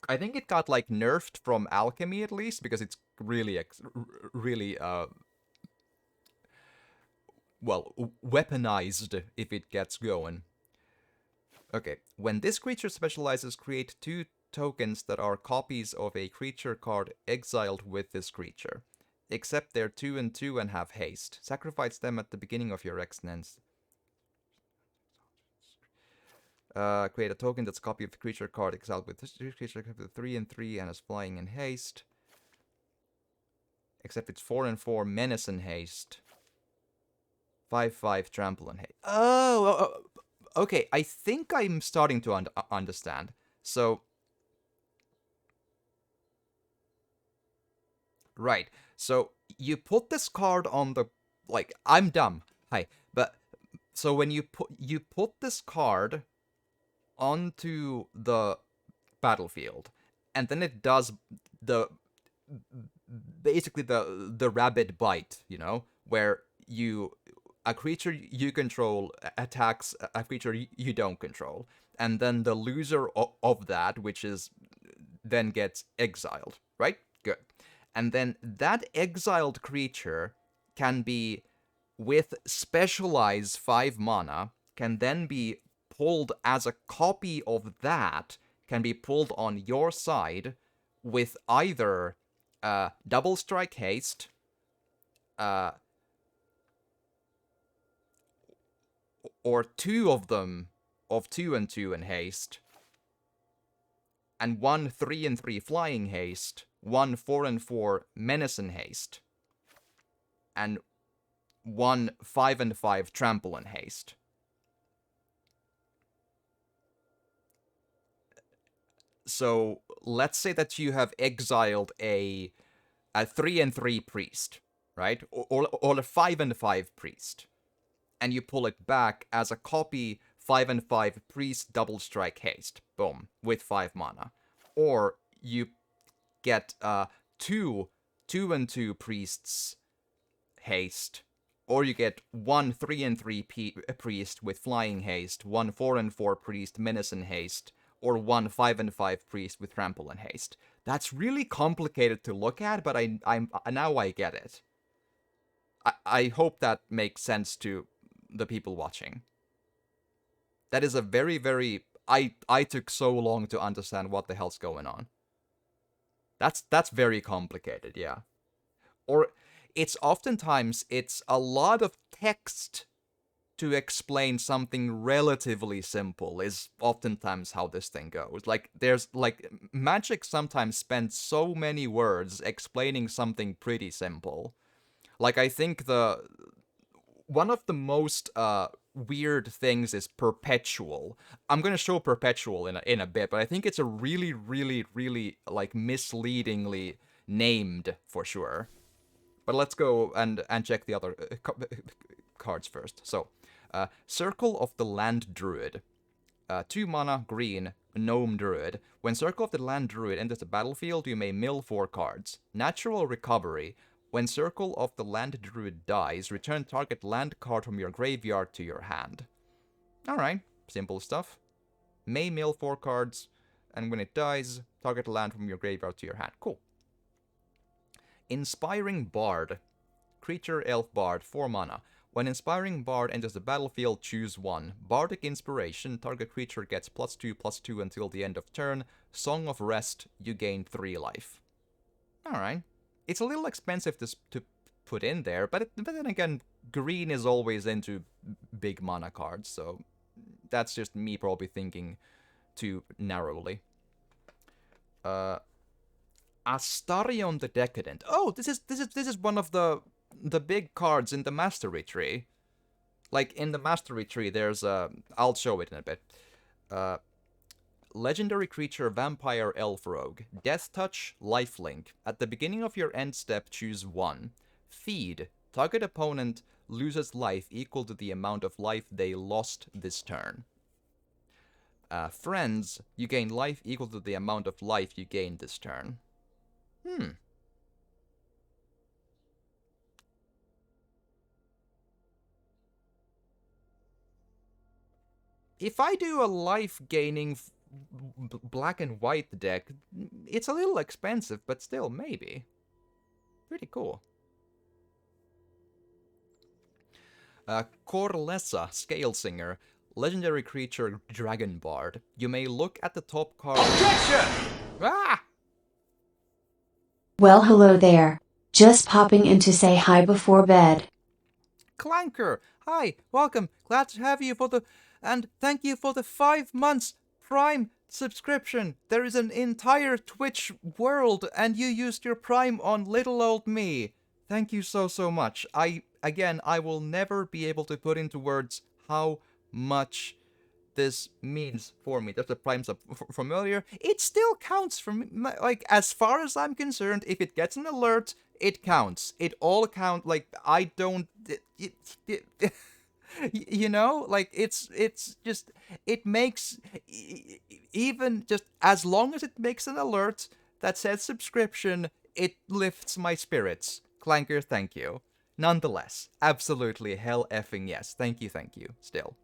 I think it got like nerfed from alchemy at least because it's really, really, well, weaponized if it gets going. Okay, when this creature specializes, create two tokens that are copies of a creature card exiled with this creature. Except they're 2 and 2 and have haste. Sacrifice them at the beginning of your X-Nens. Create a token that's a copy of the creature card exiled with this creature 3 and 3 and is flying in haste. Except it's 4 and 4 menace and haste. 5/5 trample and haste. Okay. I think I'm starting to understand. So, right. So you put this card on the like I'm dumb. Hi. But so when you put this card onto the battlefield and then it does the basically the rabbit bite, where you a creature you control attacks a creature you don't control, and then the loser of that, which is then gets exiled, right? Good. And then that exiled creature can be, with specialize 5 mana, can then be pulled as a copy of that, can be pulled on your side with either double strike haste, uh, or two of them of 2 and 2 and haste, and one 3 and 3 flying haste, one 4 and 4 menace and haste, and one 5 and 5 trample and haste. So let's say that you have exiled a 3 and 3 priest, right? Or a 5 and 5 priest. And you pull it back as a copy 5 and 5 priest double strike haste. Boom. With 5 mana. Or you get two 2 and 2 priests haste. Or you get one 3 and 3 priest with flying haste, one 4 and 4 priest menace and haste, or one 5 and 5 priest with trample and haste. That's really complicated to look at, but I'm now I get it. I hope that makes sense to the people watching. That is a very, very I took so long to understand what the hell's going on. That's very complicated, yeah. Or it's oftentimes it's a lot of text to explain something relatively simple is oftentimes how this thing goes. Like there's like Magic sometimes spends so many words explaining something pretty simple. Like I think the one of the most weird things is perpetual. I'm gonna show perpetual in a bit, but I think it's a really, really, really like misleadingly named for sure. But let's go and check the other cards first. So, Circle of the Land Druid. 2 mana, green, Gnome Druid. When Circle of the Land Druid enters the battlefield, you may mill 4 cards. Natural Recovery. When Circle of the Land Druid dies, return target land card from your graveyard to your hand. Alright, simple stuff. May mill 4 cards, and when it dies, target land from your graveyard to your hand. Cool. Inspiring Bard. Creature, Elf Bard, 4 mana. When Inspiring Bard enters the battlefield, choose 1. Bardic Inspiration, target creature gets +2/+2 until the end of turn. Song of Rest, you gain 3 life. Alright. It's a little expensive to put in there, but then again, green is always into big mana cards, so that's just me probably thinking too narrowly. Astarion the Decadent. Oh, this is one of the big cards in the Mastery Tree. Like, in the Mastery Tree, there's I'll show it in a bit. Legendary creature, vampire, elf rogue. Death touch, lifelink. At the beginning of your end step, choose one. Feed. Target opponent loses life equal to the amount of life they lost this turn. Friends. You gain life equal to the amount of life you gained this turn. If I do a life-gaining black and white deck, it's a little expensive, but still, maybe. Pretty cool. Corlessa, Scale Singer, legendary creature, Dragon Bard. You may look at the top card. Objection! Ah! Well, hello there. Just popping in to say hi before bed. Clanker, hi, welcome. Glad to have you for the. And thank you for the 5 months Prime subscription. There is an entire Twitch world, and you used your Prime on little old me. Thank you so much. I will never be able to put into words how much this means for me. There's the Prime sub familiar. It still counts for me. Like, as far as I'm concerned, if it gets an alert, it counts. It all counts. Like, I don't. You know, like, it's just, it makes, even just as long as it makes an alert that says subscription, it lifts my spirits. Clanker, thank you. Nonetheless, absolutely hell effing yes. Thank you, still.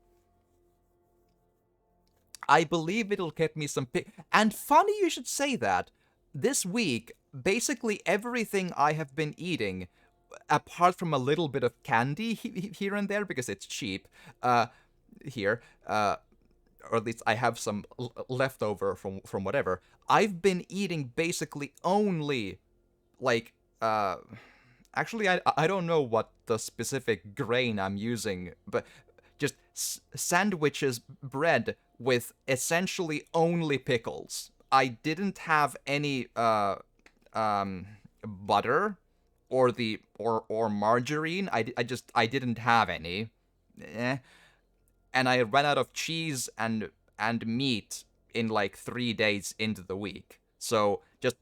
I believe it'll get me some and funny you should say that. This week, basically everything I have been eating, apart from a little bit of candy here and there because it's cheap, here, or at least I have some leftover from whatever. I've been eating basically only, like, actually I don't know what the specific grain I'm using, but just sandwiches, bread with essentially only pickles. I didn't have any butter or margarine. I didn't have any. And I ran out of cheese and meat in like 3 days into the week. So just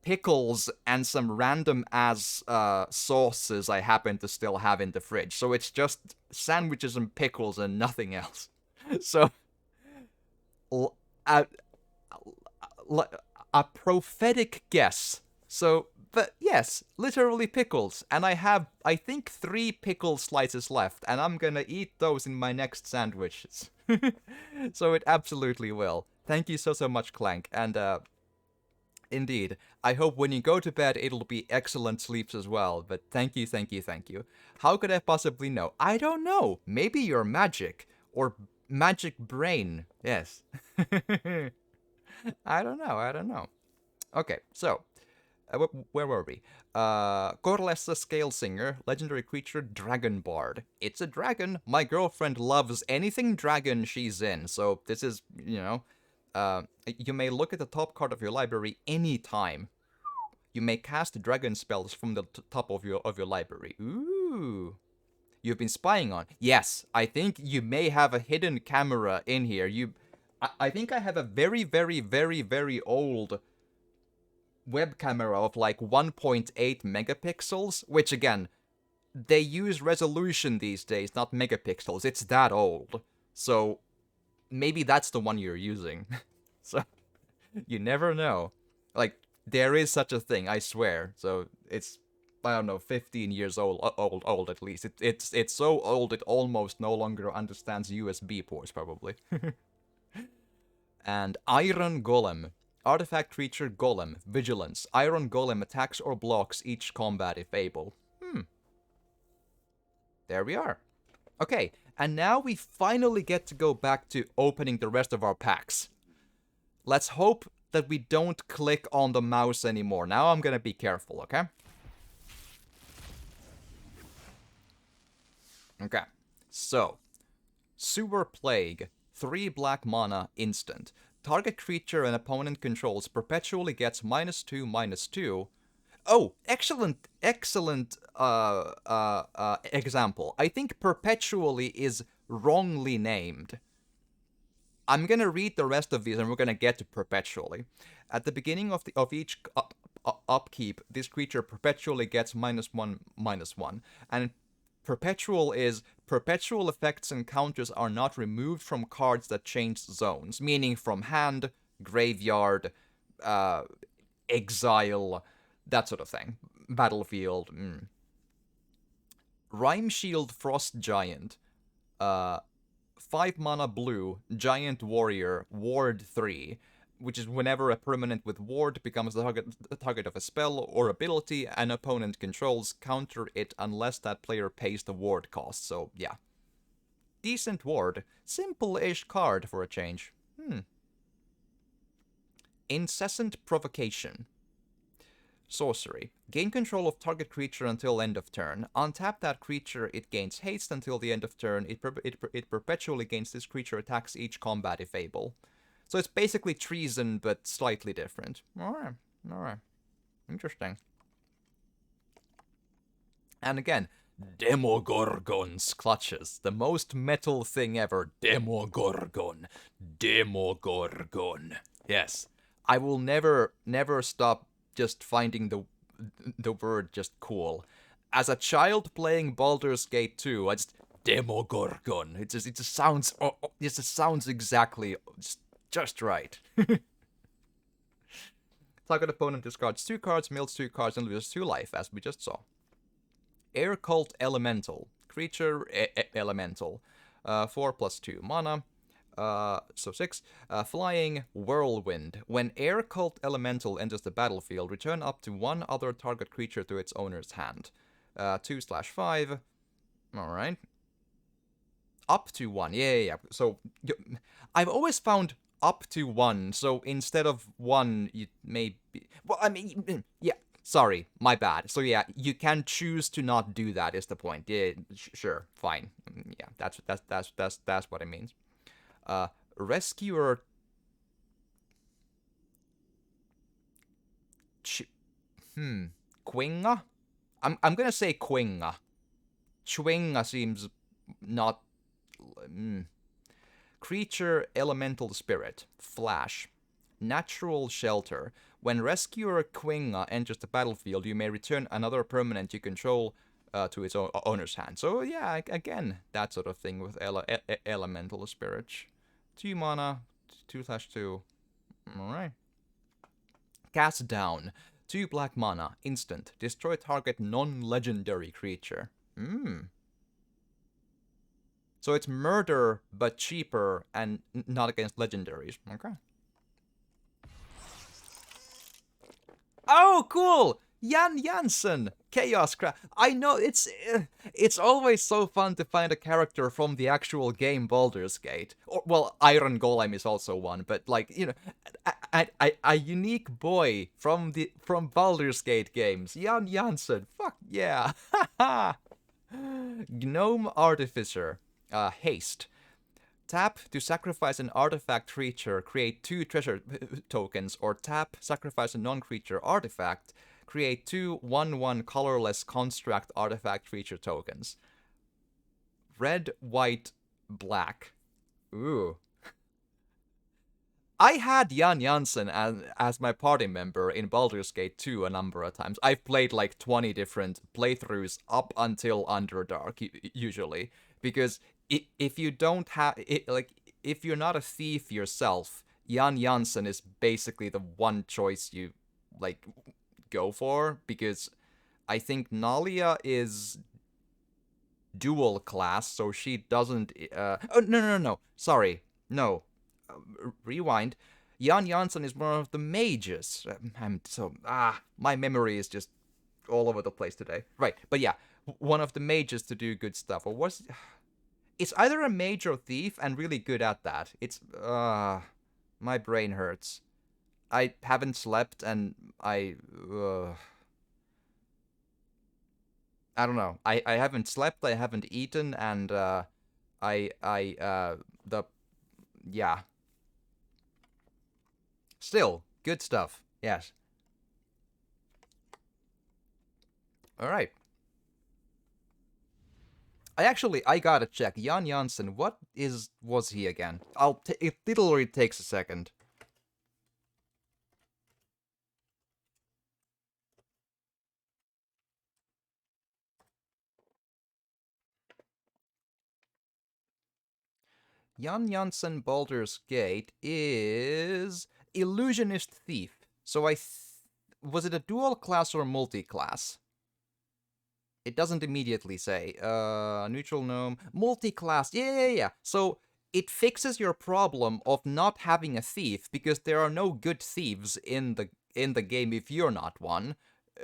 pickles and some random ass sauces I happen to still have in the fridge. So it's just sandwiches and pickles and nothing else. So a prophetic guess. So, but yes, literally pickles. And I have, I think, 3 pickle slices left, and I'm gonna eat those in my next sandwiches. So it absolutely will. Thank you so much, Clank. And, indeed, I hope when you go to bed it'll be excellent sleeps as well. But thank you. How could I possibly know? I don't know. Maybe you're magic. Or magic brain. Yes. I don't know. Okay, so, where were we? Corlessa Scale Singer, legendary creature, Dragon Bard. It's a dragon. My girlfriend loves anything dragon she's in, so this is, you know, you may look at the top card of your library anytime. You may cast dragon spells from the top of your library. Ooh. You've been spying on. Yes, I think you may have a hidden camera in here. I think I have a very old web camera of like 1.8 megapixels, which again, they use resolution these days, not megapixels. It's that old. So maybe that's the one you're using. So you never know. Like, there is such a thing, I swear. So it's, I don't know, 15 years old at least. It's so old it almost no longer understands USB ports, probably. And Iron Golem. Artifact creature Golem. Vigilance. Iron Golem attacks or blocks each combat if able. There we are. Okay, and now we finally get to go back to opening the rest of our packs. Let's hope that we don't click on the mouse anymore. Now I'm gonna be careful, okay? Okay, so, Sewer Plague, 3 black mana, instant. target creature an opponent controls perpetually gets -2/-2. Oh, excellent example. I think perpetually is wrongly named. I'm gonna read the rest of these, and we're gonna get to perpetually. At the beginning of each upkeep, this creature perpetually gets -1/-1, and perpetual is perpetual effects and counters are not removed from cards that change zones, meaning from hand, graveyard, exile, that sort of thing. Battlefield. Rhyme Shield Frost Giant. 5 mana blue, Giant Warrior, Ward 3, which is whenever a permanent with Ward becomes the target of a spell or ability an opponent controls, counter it unless that player pays the Ward cost. So, yeah. Decent Ward. Simple-ish card for a change. Incessant Provocation. Sorcery. Gain control of target creature until end of turn. Untap that creature, it gains haste until the end of turn. It perpetually gains this creature attacks each combat if able. So it's basically Treason, but slightly different. Alright. Interesting. And again, Demogorgon's Clutches. The most metal thing ever. Demogorgon. Yes. I will never stop just finding the word just cool. As a child playing Baldur's Gate 2, I just Demogorgon. It just sounds exactly just right. Target opponent discards 2 cards, mills 2 cards, and loses 2 life, as we just saw. Air Cult Elemental. Creature Elemental. 4+2 mana. So 6. Flying Whirlwind. When Air Cult Elemental enters the battlefield, return up to 1 other target creature to its owner's hand. 2/5. Alright. Up to 1. Yeah. So, I've always found up to 1, so instead of 1, you may be... Well, I mean, yeah. Sorry, my bad. So yeah, you can choose to not do that. Is the point? Yeah, sure, fine. Yeah, that's what it means. Rescuer. Quinga. I'm gonna say Quinga. Chwinga seems not. Creature Elemental Spirit. Flash. Natural Shelter. When Rescuer Quinga enters the battlefield, you may return another permanent you control to its owner's hand. So yeah, again, that sort of thing with Elemental Spirit. 2 mana, 2/2. Alright. Cast Down. 2 black mana, instant. Destroy target non-legendary creature. So it's murder, but cheaper and not against legendaries. Okay. Oh, cool! Jan Jansen! Chaos Craft. I know, it's always so fun to find a character from the actual game Baldur's Gate. Or, well, Iron Golem is also one, but like, you know, a unique boy from Baldur's Gate games. Jan Jansen. Fuck yeah. Gnome Artificer. Haste. Tap to sacrifice an artifact creature, create 2 treasure tokens, or tap, sacrifice a non-creature artifact, create 2 1/1 colorless construct artifact creature tokens. Red, white, black. Ooh. I had Jan Jansen as my party member in Baldur's Gate 2 a number of times. I've played like 20 different playthroughs up until Underdark, usually, because if you don't have it, like if you're not a thief yourself, Jan Jansen is basically the one choice you like go for, because I think Nalia is dual class, so she doesn't. Oh no! Sorry, no. Rewind. Jan Jansen is one of the mages. My memory is just all over the place today. Right, but yeah, one of the mages to do good stuff, or was. It's either a mage or thief, and really good at that. It's, my brain hurts. I haven't slept, and I don't know. I haven't slept, I haven't eaten, and, yeah. Still, good stuff. Yes. All right. I gotta check. Jan Janssen, was he again? It literally takes a second. Jan Janssen Baldur's Gate is Illusionist Thief. So was it a dual class or multi class? It doesn't immediately say. Neutral gnome, multi class. Yeah. So it fixes your problem of not having a thief because there are no good thieves in the game if you're not one,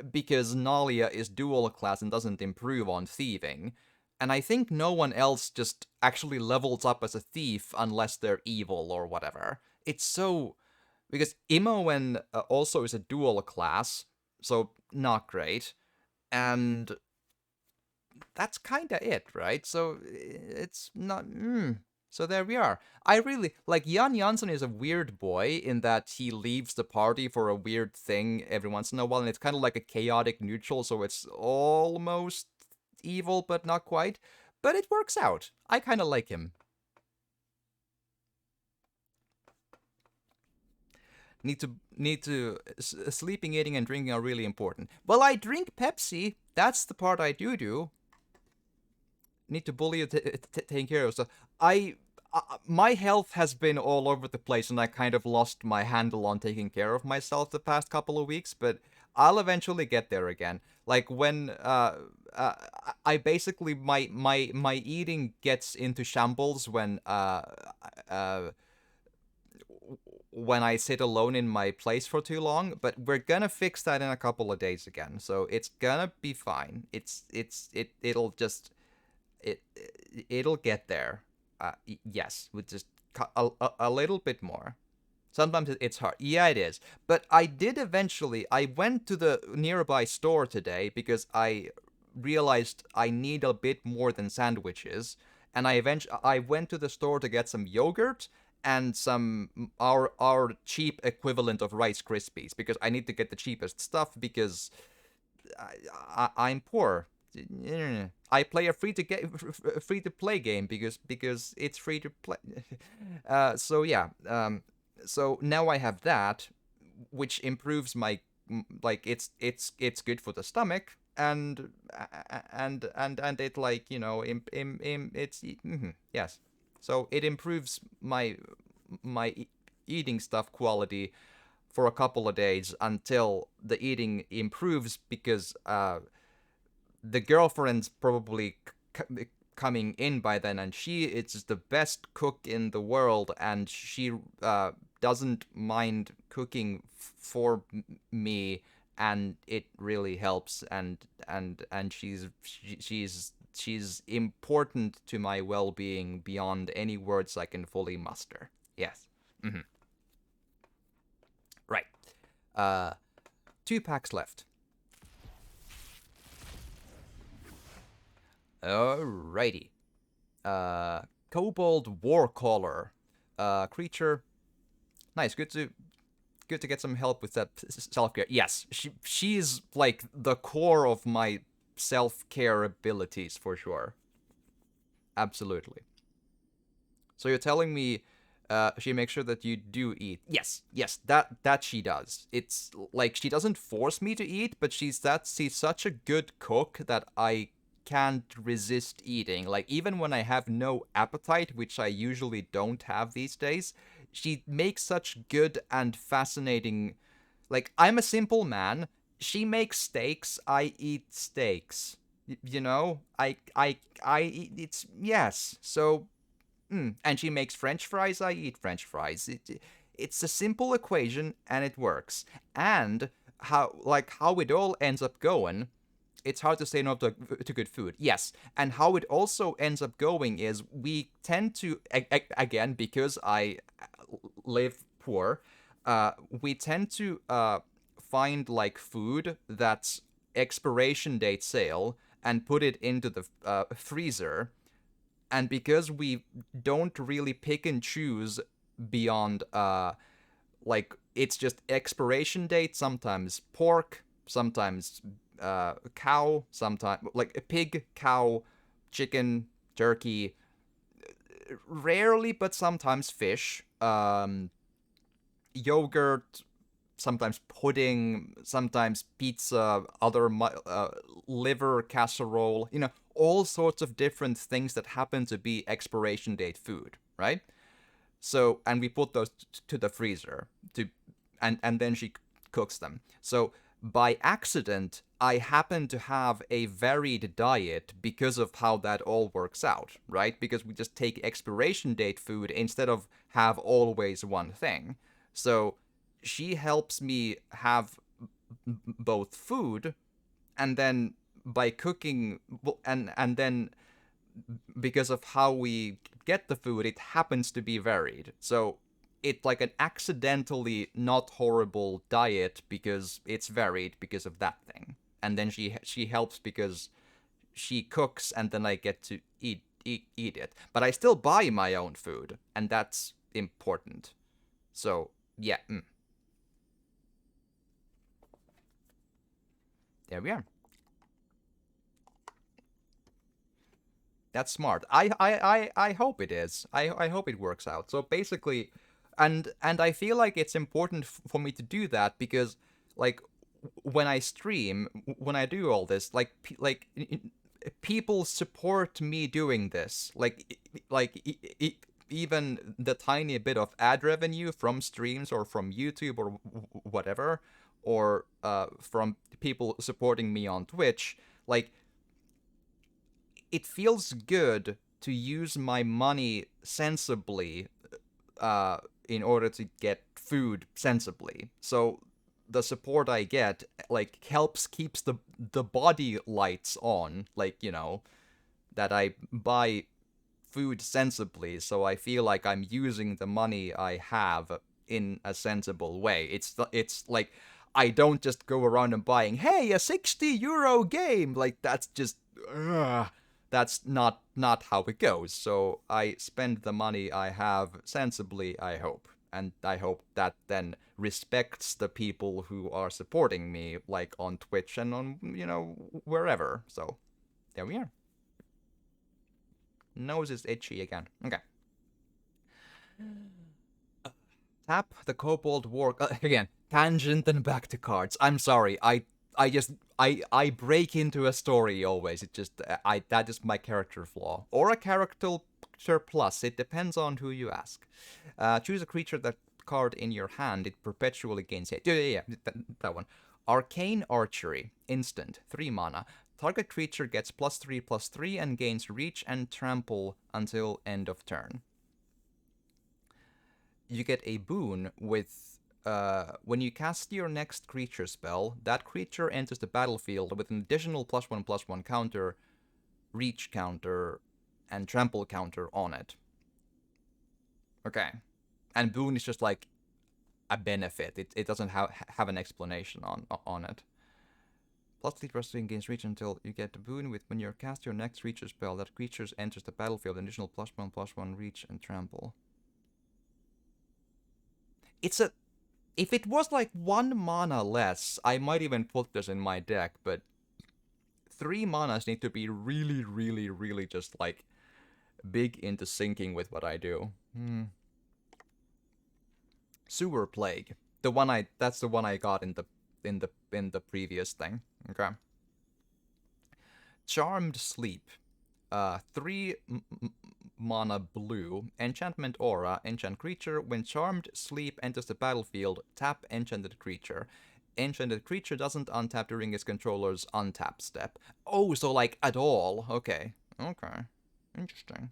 because Nalia is dual class and doesn't improve on thieving. And I think no one else just actually levels up as a thief unless they're evil or whatever. It's so. Because Imoen also is a dual class, so not great. And that's kind of it, right? So it's not. So there we are. I really like Jan Janssen is a weird boy in that he leaves the party for a weird thing every once in a while, and it's kind of like a chaotic neutral, so it's almost evil but not quite. But it works out. I kind of like him. Need to sleeping, eating, and drinking are really important. Well, I drink Pepsi. That's the part I do. Need to bully you taking care of. So I, my health has been all over the place, and I kind of lost my handle on taking care of myself the past couple of weeks. But I'll eventually get there again. Like when I basically my eating gets into shambles uh when I sit alone in my place for too long, but we're gonna fix that in a couple of days again. So it's gonna be fine. It'll just it it'll get there. Yes, with just a little bit more. Sometimes it's hard. Yeah, it is. But I did eventually. I went to the nearby store today because I realized I need a bit more than sandwiches, and I went to the store to get some yogurt and some our cheap equivalent of Rice Krispies because I need to get the cheapest stuff because I'm poor. I play a free to play game because it's free to play. So yeah, so now I have that, which improves my like it's good for the stomach and it like it's yes, so it improves my eating stuff quality for a couple of days until the eating improves because the girlfriend's probably coming in by then, and she is the best cook in the world, and she doesn't mind cooking for me, and it really helps, and she's important to my well-being beyond any words I can fully muster. Yes. Mm-hmm. Right. Uh, 2 packs left. Alrighty. Kobold Warcaller. Creature. Nice. Good to get some help with that self care. Yes, she's like the core of my self care abilities for sure. Absolutely. So you're telling me she makes sure that you do eat. Yes, that she does. It's like she doesn't force me to eat, but she's such a good cook that I can't resist eating. Like even when I have no appetite, which I usually don't have these days, she makes such good and fascinating. Like I'm a simple man. She makes steaks. I eat steaks. You know, I eat. It's yes. So and she makes French fries. I eat French fries. It's a simple equation, and it works. And how it all ends up going, it's hard to say no to good food. Yes, and how it also ends up going is we tend to again because I live poor. We tend to find like food that's expiration date sale and put it into the freezer, and because we don't really pick and choose beyond like it's just expiration date, sometimes pork, sometimes cow, sometimes like a pig, cow, chicken, turkey, rarely, but sometimes fish, yogurt, sometimes pudding, sometimes pizza, other liver casserole, all sorts of different things that happen to be expiration date food, right? So, and we put those to the freezer and then she cooks them. So, by accident, I happen to have a varied diet because of how that all works out, right? Because we just take expiration date food instead of have always one thing. So, she helps me have both food, and then by cooking, and then because of how we get the food, it happens to be varied. So it's like an accidentally not horrible diet because it's varied because of that thing. And then she helps because she cooks, and then I get to eat it. But I still buy my own food, and that's important. So yeah, there we are. That's smart. I hope it is. I hope it works out. So basically, and I feel like it's important for me to do that because, like, when I stream, when I do all this, like, people support me doing this. Even the tiny bit of ad revenue from streams or from YouTube or whatever, or from people supporting me on Twitch, like, it feels good to use my money sensibly in order to get food sensibly. So the support I get like helps keeps the body lights on, like, that I buy food sensibly, so I feel like I'm using the money I have in a sensible way. It's like I don't just go around and buying, hey, a 60 euro game. Like that's just that's not how it goes. So I spend the money I have sensibly, I hope. And I hope that then respects the people who are supporting me, like on Twitch and on, wherever. So there we are. Nose is itchy again. Okay. Tap the Kobold War again. Tangent and back to cards. I'm sorry. I break into a story always. It just I that is my character flaw or a character plus. It depends on who you ask. Choose a creature that card in your hand. It perpetually gains hit. Yeah, that one. Arcane Archery. Instant. 3 mana. Target creature gets +3/+3 and gains reach and trample until end of turn. You get a boon with when you cast your next creature spell, that creature enters the battlefield with an additional +1/+1 counter, reach counter, and trample counter on it. Okay. And boon is just like a benefit. It doesn't have an explanation on it. +3/+3 gains reach until you get the boon with when you cast your next creature spell, that creature enters the battlefield with an additional +1/+1 reach and trample. If it was like 1 mana less, I might even put this in my deck, but 3 manas need to be really, really, really just like big into syncing with what I do. Sewer Plague. That's the one I got in the previous thing. Okay. Charmed Sleep. 3 mana blue, enchantment aura, enchant creature. When Charmed Sleep enters the battlefield, tap enchanted creature. Enchanted creature doesn't untap during its controller's untap step. Oh, so like at all. Okay. Interesting.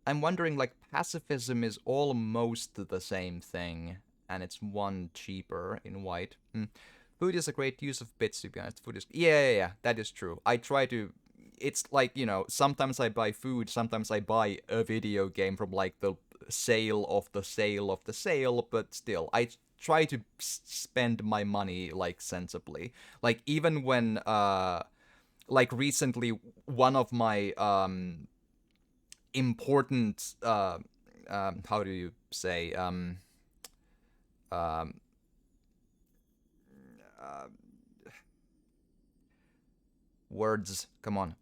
I'm wondering, like, pacifism is almost the same thing, and it's one cheaper in white. Food is a great use of bits, to be honest. Food is... Yeah, that is true. I try to... It's like, sometimes I buy food, sometimes I buy a video game from, like, the sale of the sale of the sale, but still, I try to spend my money, like, sensibly. Like, even when, like, recently, one of my, important how do you say um, words, come on,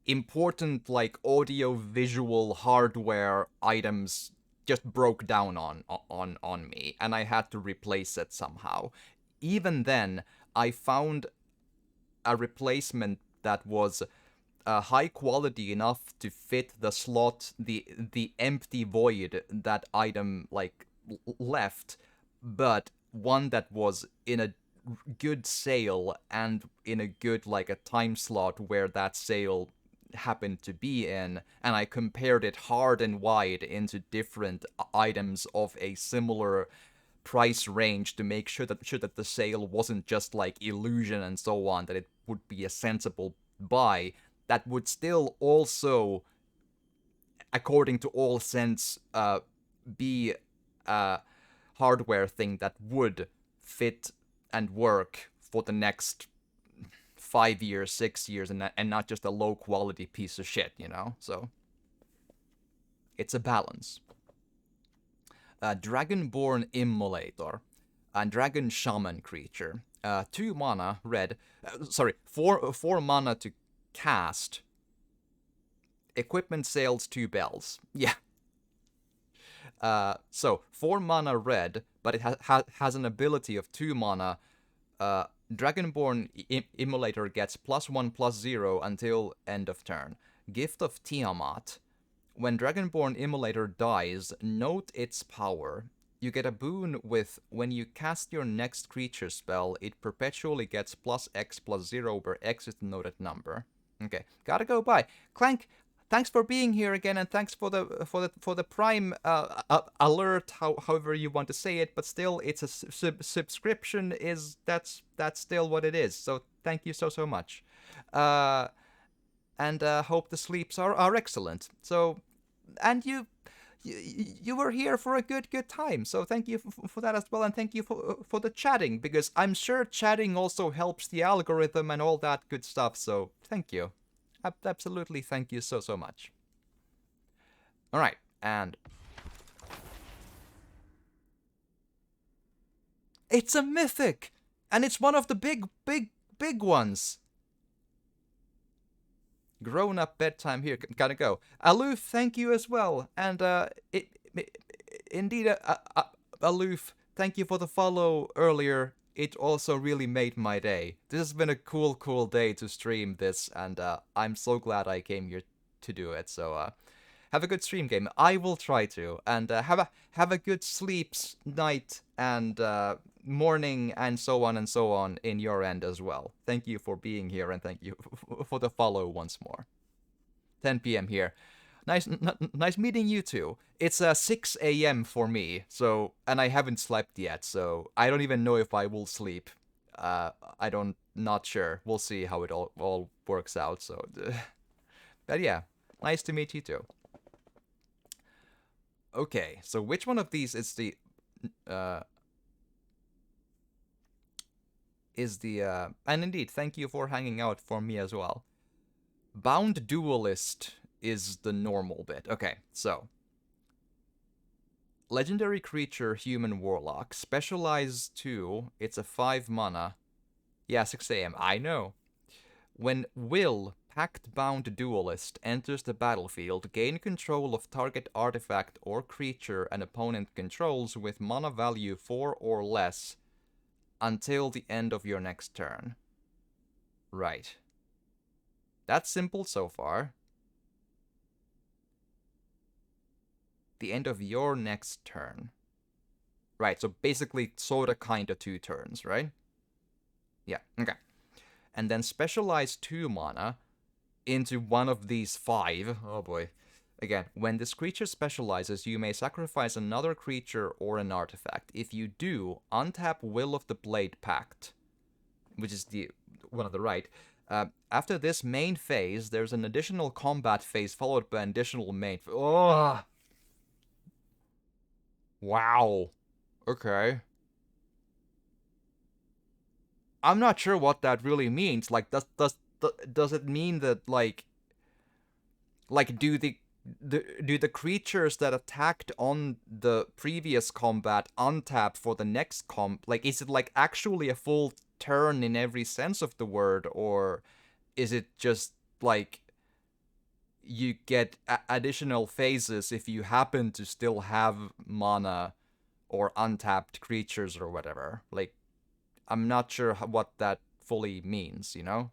important like audio visual hardware items just broke down on me, and I had to replace it somehow. Even then, I found a replacement that was high quality enough to fit the slot, the empty void that item like left, but one that was in a good sale and in a good like a time slot where that sale happened to be in, and I compared it hard and wide into different items of a similar price range to make sure that the sale wasn't just like illusion and so on, that it would be a sensible buy that would still also, according to all sense, be a hardware thing that would fit and work for the next 5 years, 6 years, and not just a low quality piece of shit, you know? So it's a balance. Dragonborn Immolator, a dragon shaman creature. 2 mana, red. Sorry, 4 mana to cast. Equipment sales 2 bells. Yeah. So 4 mana red, but it has an ability of 2 mana. Dragonborn Immolator gets +1/+0 until end of turn. Gift of Tiamat. When Dragonborn Immolator dies, note its power. You get a boon with when you cast your next creature spell, it perpetually gets +X/+0 where X is the noted number. Okay, gotta go by. Clank, thanks for being here again, and thanks for the Prime alert, however you want to say it. But still, it's a subscription. That's still what it is. So thank you so much. And hope the sleeps are excellent. So, and you were here for a good time. So thank you for that as well, and thank you for the chatting, because I'm sure chatting also helps the algorithm and all that good stuff. So thank you, absolutely thank you so much. All right, and it's a mythic, and it's one of the big ones. Grown up bedtime here. Gotta go. Aloof, thank you as well. And indeed, Aloof, thank you for the follow earlier. It also really made my day. This has been a cool day to stream this, and I'm so glad I came here to do it. So have a good stream game. I will try to, and have a good sleeps night and morning and so on in your end as well. Thank you for being here, and thank you for the follow once more. 10 p.m. here. Nice meeting you too. It's 6 a.m. for me, so, and I haven't slept yet, so I don't even know if I will sleep. Not sure. We'll see how it all works out. So, but yeah, nice to meet you too. Okay, so which one of these is the and indeed, thank you for hanging out for me as well. Bound Duelist is the normal bit. Okay, so legendary creature, human warlock, specialize 2. It's a 5 mana. Yeah, 6 a.m. I know. When Will, Pact Bound Duelist, enters the battlefield, gain control of target artifact or creature an opponent controls with mana value 4 or less until the end of your next turn. Right. That's simple so far. The end of your next turn. Right, so basically sorta kinda 2 turns, right? Yeah, okay. And then specialize 2 mana into one of these 5. Oh boy. Again, when this creature specializes, you may sacrifice another creature or an artifact. If you do, untap Will of the Blade Pact, which is the one on the right. After this main phase, there's an additional combat phase followed by an additional main. Oh, wow. Okay. I'm not sure what that really means. Like, does it mean that, like, like, do the creatures that attacked on the previous combat untap for the next like, is it like actually a full turn in every sense of the word, or is it just like you get additional phases if you happen to still have mana or untapped creatures or whatever? Like, I'm not sure what that fully means, you know?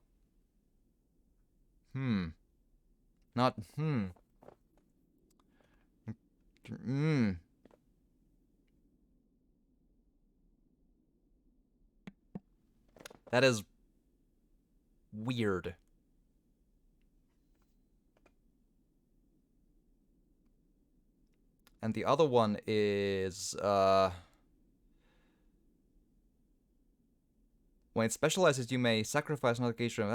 Not, That is weird. And the other one is, when it specializes, you may sacrifice another creature.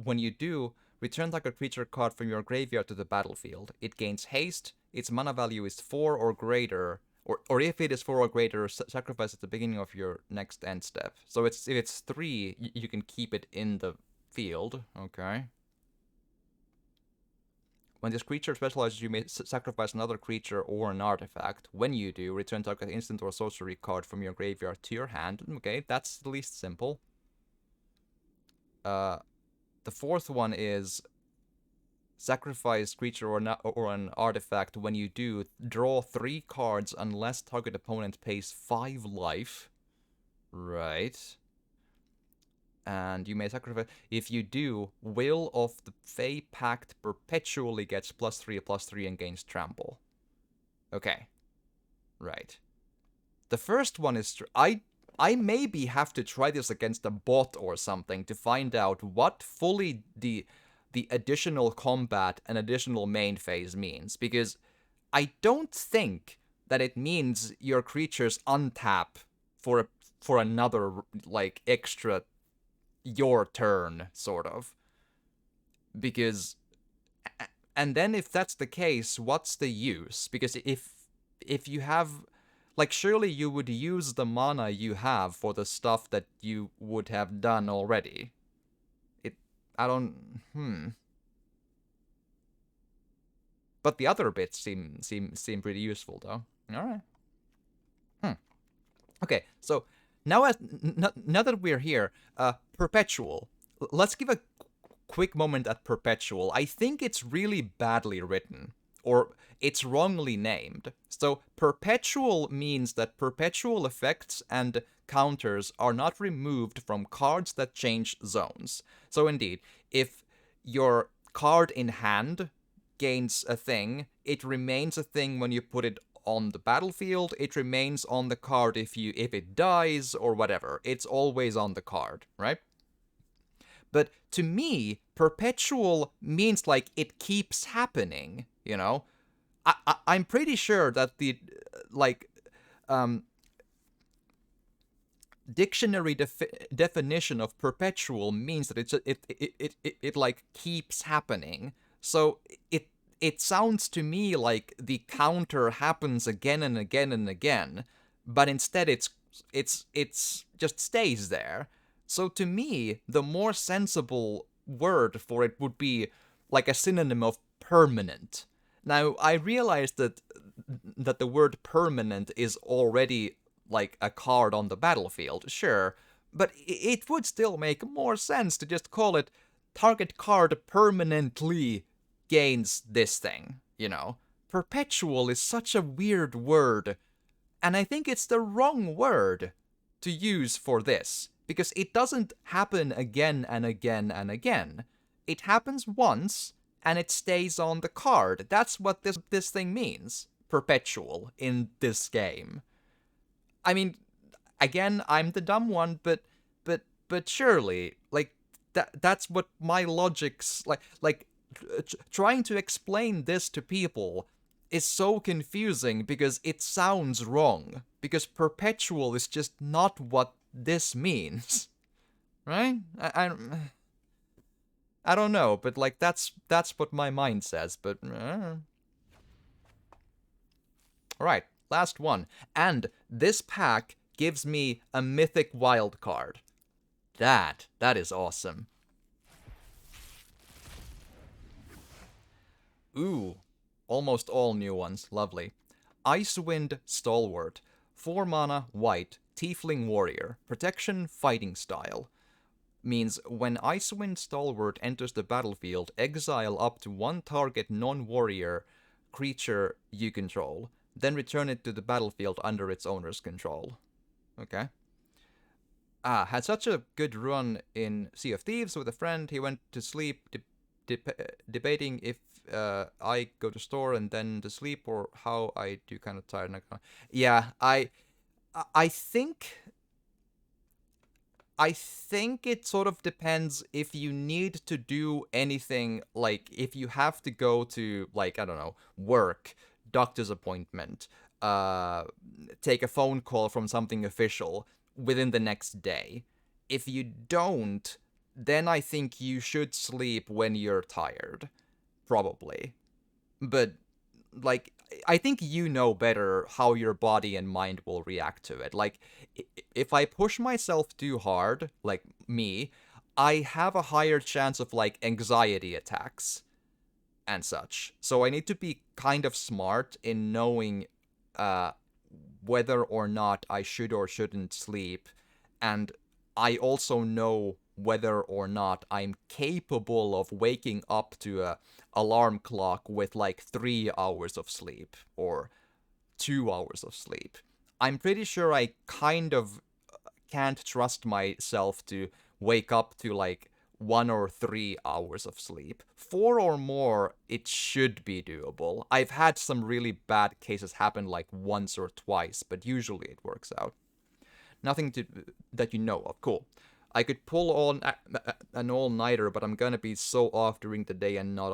When you do, return target creature card from your graveyard to the battlefield. It gains haste. Its mana value is 4 or greater, or if it is 4 or greater, sacrifice at the beginning of your next end step. So if it's 3, you can keep it in the field. Okay. When this creature specializes, you may sacrifice another creature or an artifact. When you do, return target instant or sorcery card from your graveyard to your hand. Okay, that's the least simple. The fourth one is sacrifice creature or an artifact. When you do, draw 3 cards unless target opponent pays 5 life. Right. And you may sacrifice. If you do, Will of the Fey Pact perpetually gets +3/+3 and gains trample. Okay. Right. The first one is... I maybe have to try this against a bot or something to find out what fully the additional combat and additional main phase means, because I don't think that it means your creatures untap for another, like, extra your turn, sort of. Because... And then if that's the case, what's the use? Because if you have... Like, surely you would use the mana you have for the stuff that you would have done already. I don't... But the other bits seem pretty useful, though. Alright. Okay, so now that we're here, Perpetual. Let's give a quick moment at Perpetual. I think it's really badly written, or it's wrongly named. So Perpetual means that perpetual effects and counters are not removed from cards that change zones. So indeed, if your card in hand gains a thing, it remains a thing when you put it on the battlefield. It remains on the card if it dies or whatever. It's always on the card, right? But to me, perpetual means like it keeps happening, you know? I'm pretty sure that the, like, dictionary definition of perpetual means that it like keeps happening. So it sounds to me like the counter happens again and again and again, but instead it's just stays there. So to me, the more sensible word for it would be like a synonym of permanent. Now, I realize that the word permanent is already like a card on the battlefield, sure, but it would still make more sense to just call it target card permanently gains this thing, you know? Perpetual is such a weird word, and I think it's the wrong word to use for this, because it doesn't happen again and again and again. It happens once, and it stays on the card. That's what this thing means. Perpetual in this game. I mean, again, I'm the dumb one, but surely, like, that's what my logic's like trying to explain this to people is so confusing because it sounds wrong. Because perpetual is just not what this means, right? I don't know, but like that's what my mind says. But all right, last one, and this pack gives me a mythic wild card. That is awesome. Ooh, almost all new ones. Lovely. Icewind Stalwart. 4 mana, white, Tiefling Warrior. Protection, fighting style. Means when Icewind Stalwart enters the battlefield, exile up to one target non-warrior creature you control. Then return it to the battlefield under its owner's control. Okay. Had such a good run in Sea of Thieves with a friend. He went to sleep debating if I go to store and then to sleep or how I do. Kind of tired. Yeah, I think it sort of depends if you need to do anything, like if you have to go to, like, I don't know, work, doctor's appointment, take a phone call from something official within the next day. If you don't, then I think you should sleep when you're tired, probably. But like, I think you know better how your body and mind will react to it. Like, if I push myself too hard, like me, I have a higher chance of like anxiety attacks and such. So I need to be kind of smart in knowing uh whether or not I should or shouldn't sleep, and I also know whether or not I'm capable of waking up to a alarm clock with like 3 hours of sleep or 2 hours of sleep. I'm pretty sure I kind of can't trust myself to wake up to like 1 or 3 hours of sleep. 4 or more, it should be doable. I've had some really bad cases happen like once or twice, but usually it works out. Nothing to that you know of. Cool. I could pull on an all-nighter, but I'm gonna be so off during the day and not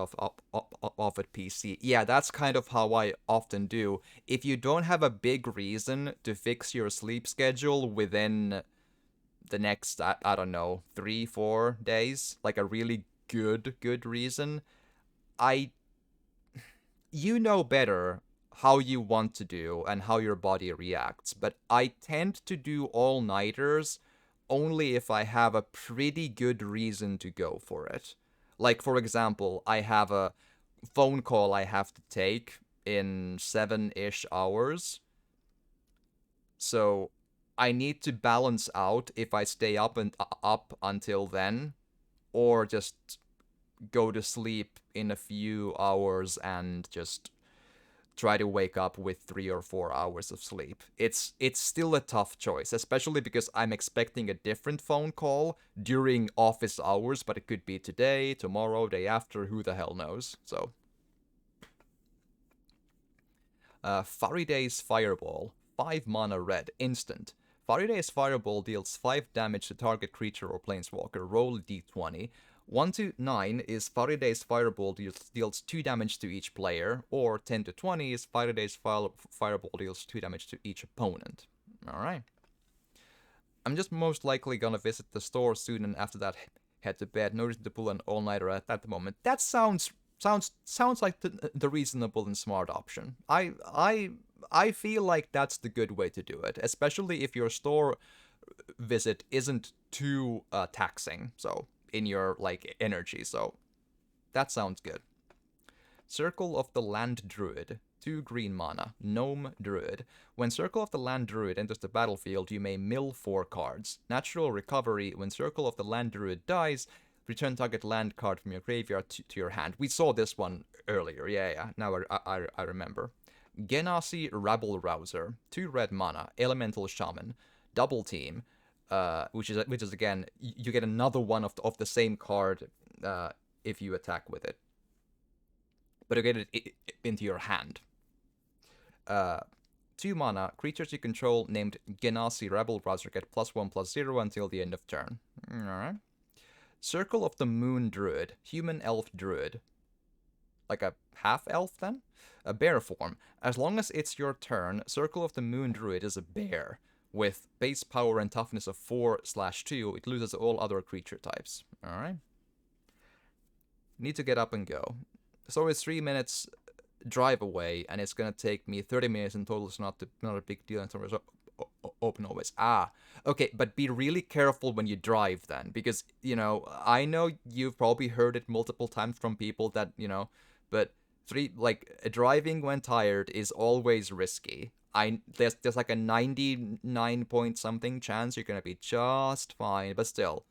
off at PC. Yeah, that's kind of how I often do. If you don't have a big reason to fix your sleep schedule within the next, I don't know, 3-4 days, like a really good reason, I you know better how you want to do and how your body reacts, but I tend to do all-nighters only if I have a pretty good reason to go for it. Like, for example, I have a phone call I have to take in 7-ish hours, so I need to balance out if I stay up and up until then, or just go to sleep in a few hours and just try to wake up with 3 or 4 hours of sleep. It's still a tough choice, especially because I'm expecting a different phone call during office hours, but it could be today, tomorrow, day after, who the hell knows. So, Fariday's Fireball, 5 mana red, instant. Fariday's Fireball deals 5 damage to target creature or planeswalker. Roll a d20. 1 to 9 is Fariday's Fireball deals 2 damage to each player, or 10 to 20 is Fariday's Fireball deals 2 damage to each opponent. Alright. I'm just most likely gonna visit the store soon and after that head to bed. No reason to pull an all-nighter at the moment. That sounds like the reasonable and smart option. I feel like that's the good way to do it, especially if your store visit isn't too taxing. So in your like energy. So that sounds good. Circle of the Land Druid. 2 green mana. Gnome Druid. When Circle of the Land Druid enters the battlefield, you may mill 4 cards. Natural Recovery. When Circle of the Land Druid dies, return target land card from your graveyard to your hand. We saw this one earlier. Yeah. Now I remember. Genasi Rabble Rouser. 2 red mana. Elemental Shaman. Double Team. Which is again, you get another one of the same card if you attack with it. But you get it into your hand. 2 mana, creatures you control named Genasi Rebel Rouser get +1/+0 until the end of turn. Alright. Circle of the Moon Druid, human elf druid. Like a half elf then? A bear form. As long as it's your turn, Circle of the Moon Druid is a bear. With base power and toughness of 4/2, it loses all other creature types. Alright. Need to get up and go. So it's 3 minutes drive away, and it's gonna take me 30 minutes in total. It's not a big deal in terms of open always. Okay, but be really careful when you drive then, because, you know, I know you've probably heard it multiple times from people that, you know, but driving when tired is always risky. There's like a 99 point something chance you're gonna be just fine, but still,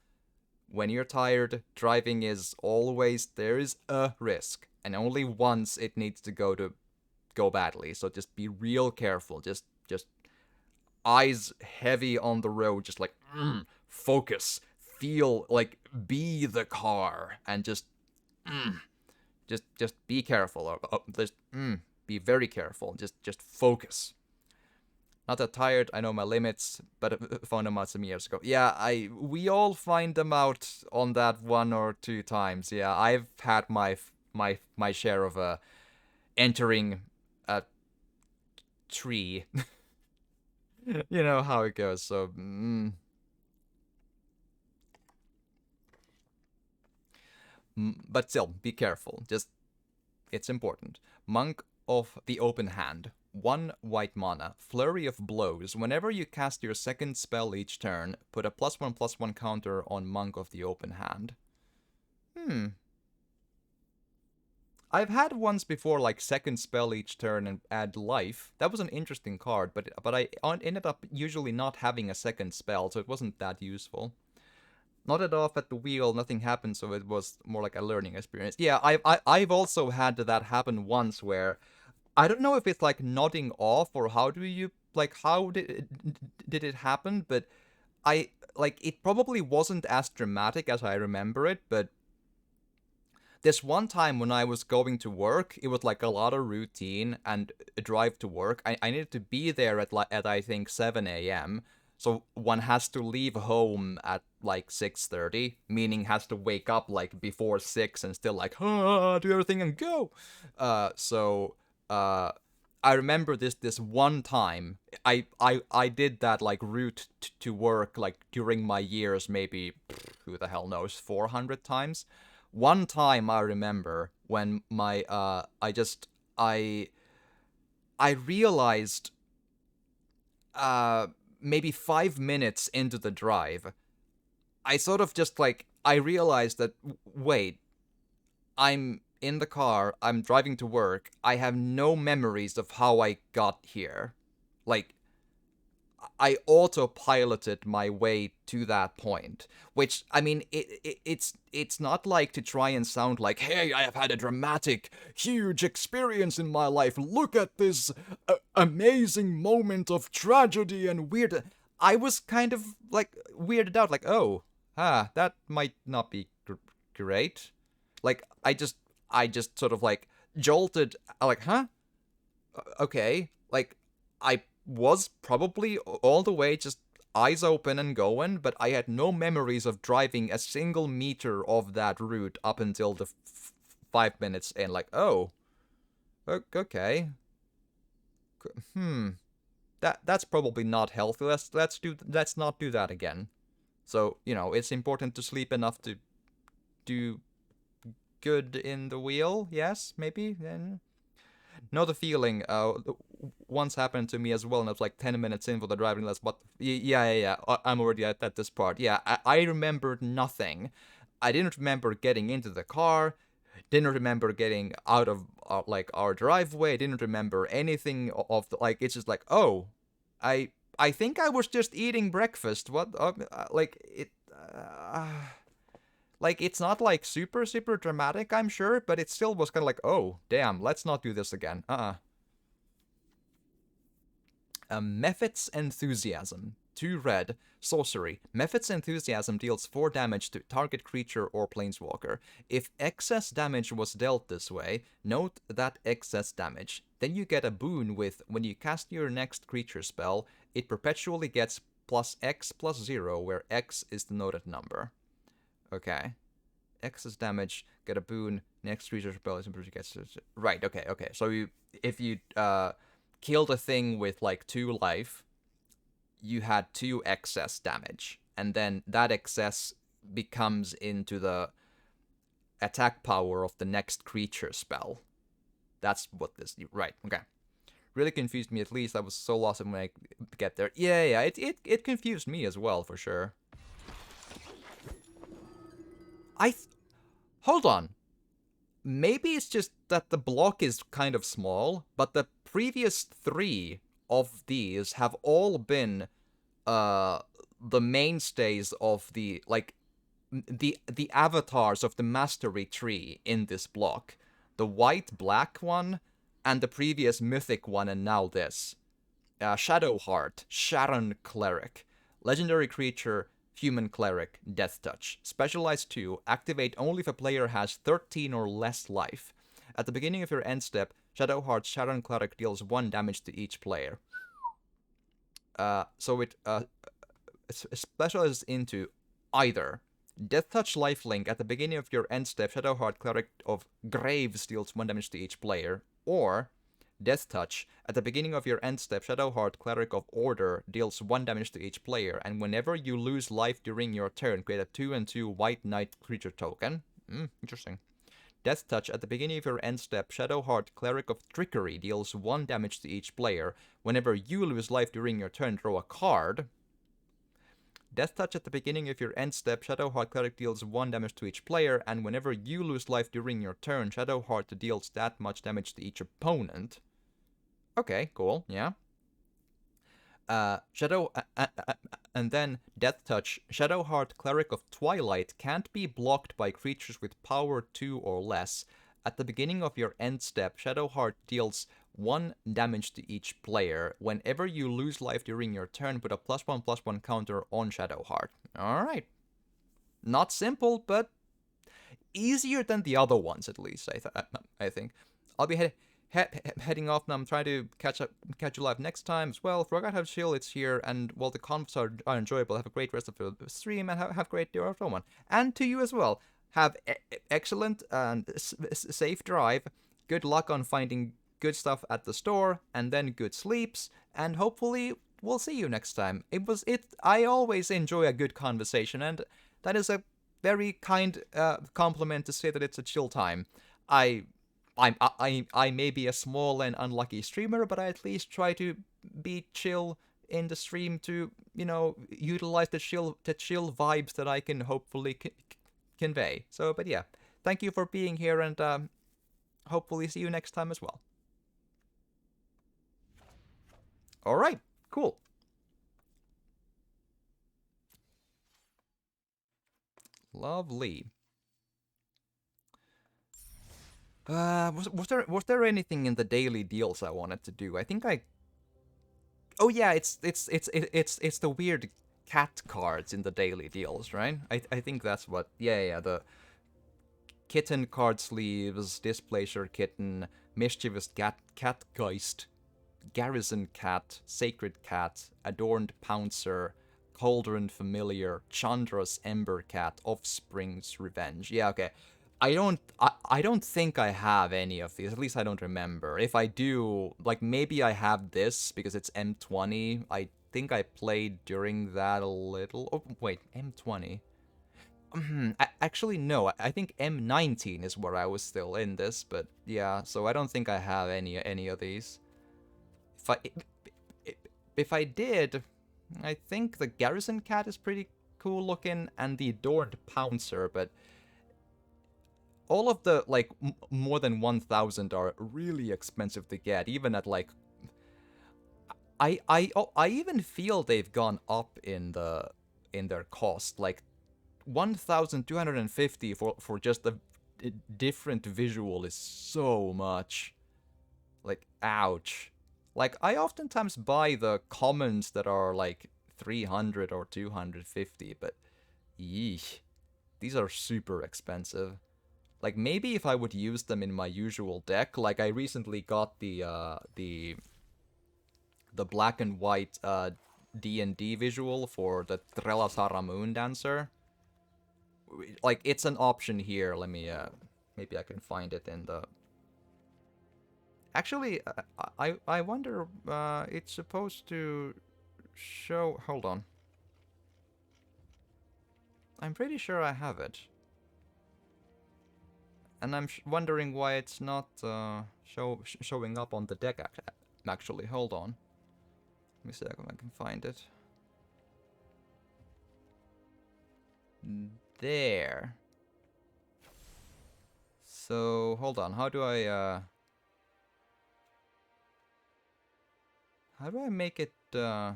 when you're tired, driving is always there is a risk, and only once it needs to go badly. So just be real careful. Just eyes heavy on the road, just like focus, feel like be the car, and just be careful. Just be very careful. Just focus. Not that tired. I know my limits, but I found them out some years ago. Yeah, we all find them out on that 1 or 2 times. Yeah, I've had my share of entering a tree. You know how it goes. So. But still, be careful. It's important. Monk of the Open Hand. 1 white mana. Flurry of Blows. Whenever you cast your second spell each turn, put a +1/+1 counter on Monk of the Open Hand. I've had once before, like, second spell each turn and add life. That was an interesting card, but I ended up usually not having a second spell, so it wasn't that useful. Nodded off at the wheel, nothing happened, so it was more like a learning experience. Yeah, I've also had that happen once where I don't know if it's like nodding off or how did it happen, but it probably wasn't as dramatic as I remember it, but this one time when I was going to work, it was like a lot of routine and a drive to work. I needed to be there at I think 7 a.m. So one has to leave home at like 6:30, meaning has to wake up like before 6 and still like, do everything and go. I remember this one time I did that like route to work like during my years, maybe who the hell knows, 400 times. One time I remember when I realized maybe 5 minutes into the drive, I sort of just like, I realized that, wait, I'm in the car, I'm driving to work, I have no memories of how I got here. Like, I autopiloted my way to that point, which, I mean, it's not like to try and sound like, hey, I have had a dramatic, huge experience in my life. Look at this amazing moment of tragedy and weird. I was kind of like weirded out, like, oh, that might not be great. Like, I just sort of like jolted, like, huh? Okay, like, I was probably all the way just eyes open and going, but I had no memories of driving a single meter of that route up until the 5 minutes in. Like, oh, okay, that's probably not healthy. Let's not do that again. So, you know, it's important to sleep enough to do good in the wheel. Yes, maybe then. Know the feeling. Once happened to me as well, and it was like 10 minutes in for the driving lesson. But yeah. I'm already at this part. Yeah, I remembered nothing. I didn't remember getting into the car. Didn't remember getting out of like our driveway. Didn't remember anything of the, like. It's just like, oh, I think I was just eating breakfast. What? Like it. Like, it's not like super dramatic, I'm sure, but it still was kind of like, oh, damn, let's not do this again. Mephit's Enthusiasm. 2 red. Sorcery. Mephit's Enthusiasm deals 4 damage to target creature or planeswalker. If excess damage was dealt this way, note that excess damage. Then you get a boon with, when you cast your next creature spell, it perpetually gets +X+0, where X is the noted number. Okay. Excess damage, get a boon, next creature spell is improved, gets... Right, okay. So if you killed a thing with like 2 life, you had 2 excess damage, and then that excess becomes into the attack power of the next creature spell. That's what this... Right, okay. Really confused me, at least. I was so lost when I get there. Yeah, it confused me as well, for sure. Hold on. Maybe it's just that the block is kind of small, but the previous 3 of these have all been the mainstays of the like the avatars of the mastery tree in this block. The white black one and the previous mythic one and now this. Shadowheart, Sharon Cleric. Legendary creature, human cleric, Death Touch. Specialized 2, activate only if a player has 13 or less life. At the beginning of your end step, Shadowheart Sharon Cleric deals 1 damage to each player. So it specializes into either Death Touch Lifelink at the beginning of your end step, Shadowheart Cleric of Graves deals 1 damage to each player, or Death Touch at the beginning of your end step, Shadowheart Cleric of Order deals 1 damage to each player, and whenever you lose life during your turn, create a 2/2 White Knight creature token. Interesting. Death Touch at the beginning of your end step, Shadowheart Cleric of Trickery deals 1 damage to each player. Whenever you lose life during your turn, draw a card. Death Touch at the beginning of your end step, Shadowheart Cleric deals 1 damage to each player, and whenever you lose life during your turn, Shadowheart deals that much damage to each opponent. Okay, cool, yeah. And then Death Touch, Shadowheart Cleric of Twilight can't be blocked by creatures with power 2 or less. At the beginning of your end step, Shadowheart deals 1 damage to each player. Whenever you lose life during your turn, put a +1/+1 counter on Shadowheart. Alright. Not simple, but easier than the other ones, at least, I think. I'll be heading off now. I'm trying to catch you live next time as well. Forgot how chill it's here, and while the convs are enjoyable, have a great rest of the stream, and have a great day after one. And to you as well. Have excellent and safe drive. Good luck on finding good stuff at the store, and then good sleeps, and hopefully we'll see you next time. I always enjoy a good conversation, and that is a very kind compliment to say that it's a chill time. I may be a small and unlucky streamer, but I at least try to be chill in the stream to, utilize the chill vibes that I can hopefully convey. So, but yeah, thank you for being here, and hopefully see you next time as well. All right, cool. Lovely. Was there anything in the daily deals I wanted to do? I think I. Oh yeah, it's the weird cat cards in the daily deals, right? I think that's what. Yeah, the kitten card sleeves, Displacer Kitten, Mischievous Catgeist, Garrison Cat, Sacred Cat, Adorned Pouncer, Cauldron Familiar, Chandra's Ember Cat, Offspring's Revenge. Yeah, okay. I don't think I have any of these. At least I don't remember. If I do, like maybe I have this because it's M20. I think I played during that a little. Oh wait, M20. Actually, no. I think M19 is where I was still in this, but yeah. So I don't think I have any of these. If I did, I think the Garrison Cat is pretty cool looking, and the Adorned Pouncer, but all of the, like, more than 1,000 are really expensive to get, even at, like... I even feel they've gone up in their cost. Like, 1,250 for just a different visual is so much. Like, ouch. Like, I oftentimes buy the commons that are, like, 300 or 250, but... yeesh. These are super expensive. Like, maybe if I would use them in my usual deck, like I recently got the black and white D&D visual for the Trelasara Moon Dancer. Like, it's an option here. Let me, maybe I can find it in the... Actually, I wonder, it's supposed to show... Hold on. I'm pretty sure I have it. And I'm wondering why it's not showing up on the deck, actually. Hold on. Let me see if I can find it. There. So, hold on, how do I make it, ha!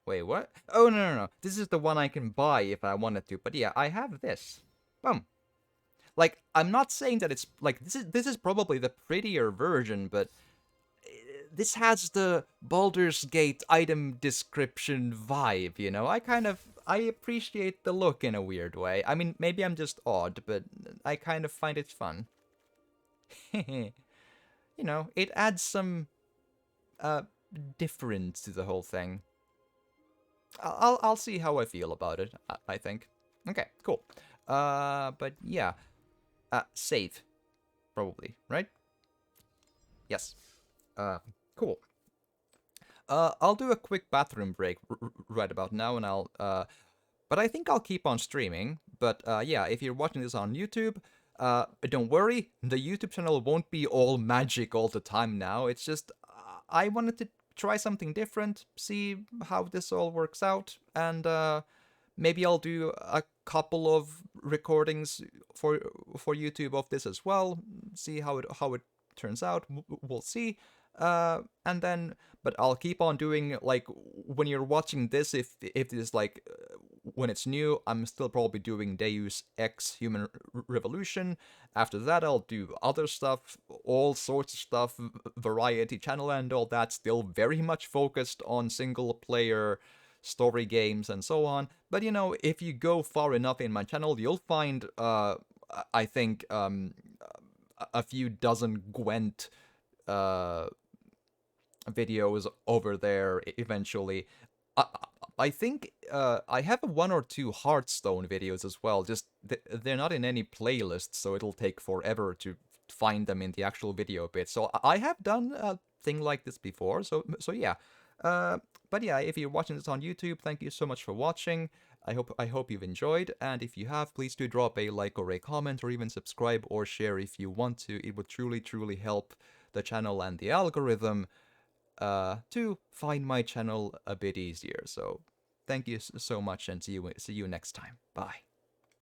Wait, what? Oh, no. This is the one I can buy if I wanted to, but yeah, I have this. Boom. Like, I'm not saying that it's, like, this is probably the prettier version, but this has the Baldur's Gate item description vibe, you know? I appreciate the look in a weird way. I mean, maybe I'm just odd, but I kind of find it fun. You know, it adds some, difference to the whole thing. I'll see how I feel about it, I think. Okay, cool. But yeah. Save. Probably, right? Yes. Cool. I'll do a quick bathroom break right about now, and but I think I'll keep on streaming. But yeah, if you're watching this on YouTube, don't worry, the YouTube channel won't be all magic all the time now. It's just I wanted to try something different, see how this all works out, and maybe I'll do a couple of recordings for YouTube of this as well. See how it turns out. We'll see. And then, but I'll keep on doing, like, when you're watching this, if this, like, when it's new, I'm still probably doing Deus Ex Human Revolution. After that, I'll do other stuff, all sorts of stuff, variety channel and all that, still very much focused on single player story games and so on. But you know, if you go far enough in my channel, you'll find, I think, a few dozen Gwent videos over there eventually. I think I have one or two Hearthstone videos as well. Just they're not in any playlist, so it'll take forever to find them in the actual video bit. So I have done a thing like this before. So yeah. But yeah, if you're watching this on YouTube, thank you so much for watching. I hope you've enjoyed, and if you have, please do drop a like or a comment, or even subscribe or share if you want to. It would truly help the channel and the algorithm to find my channel a bit easier. So thank you so much, and see you next time. Bye.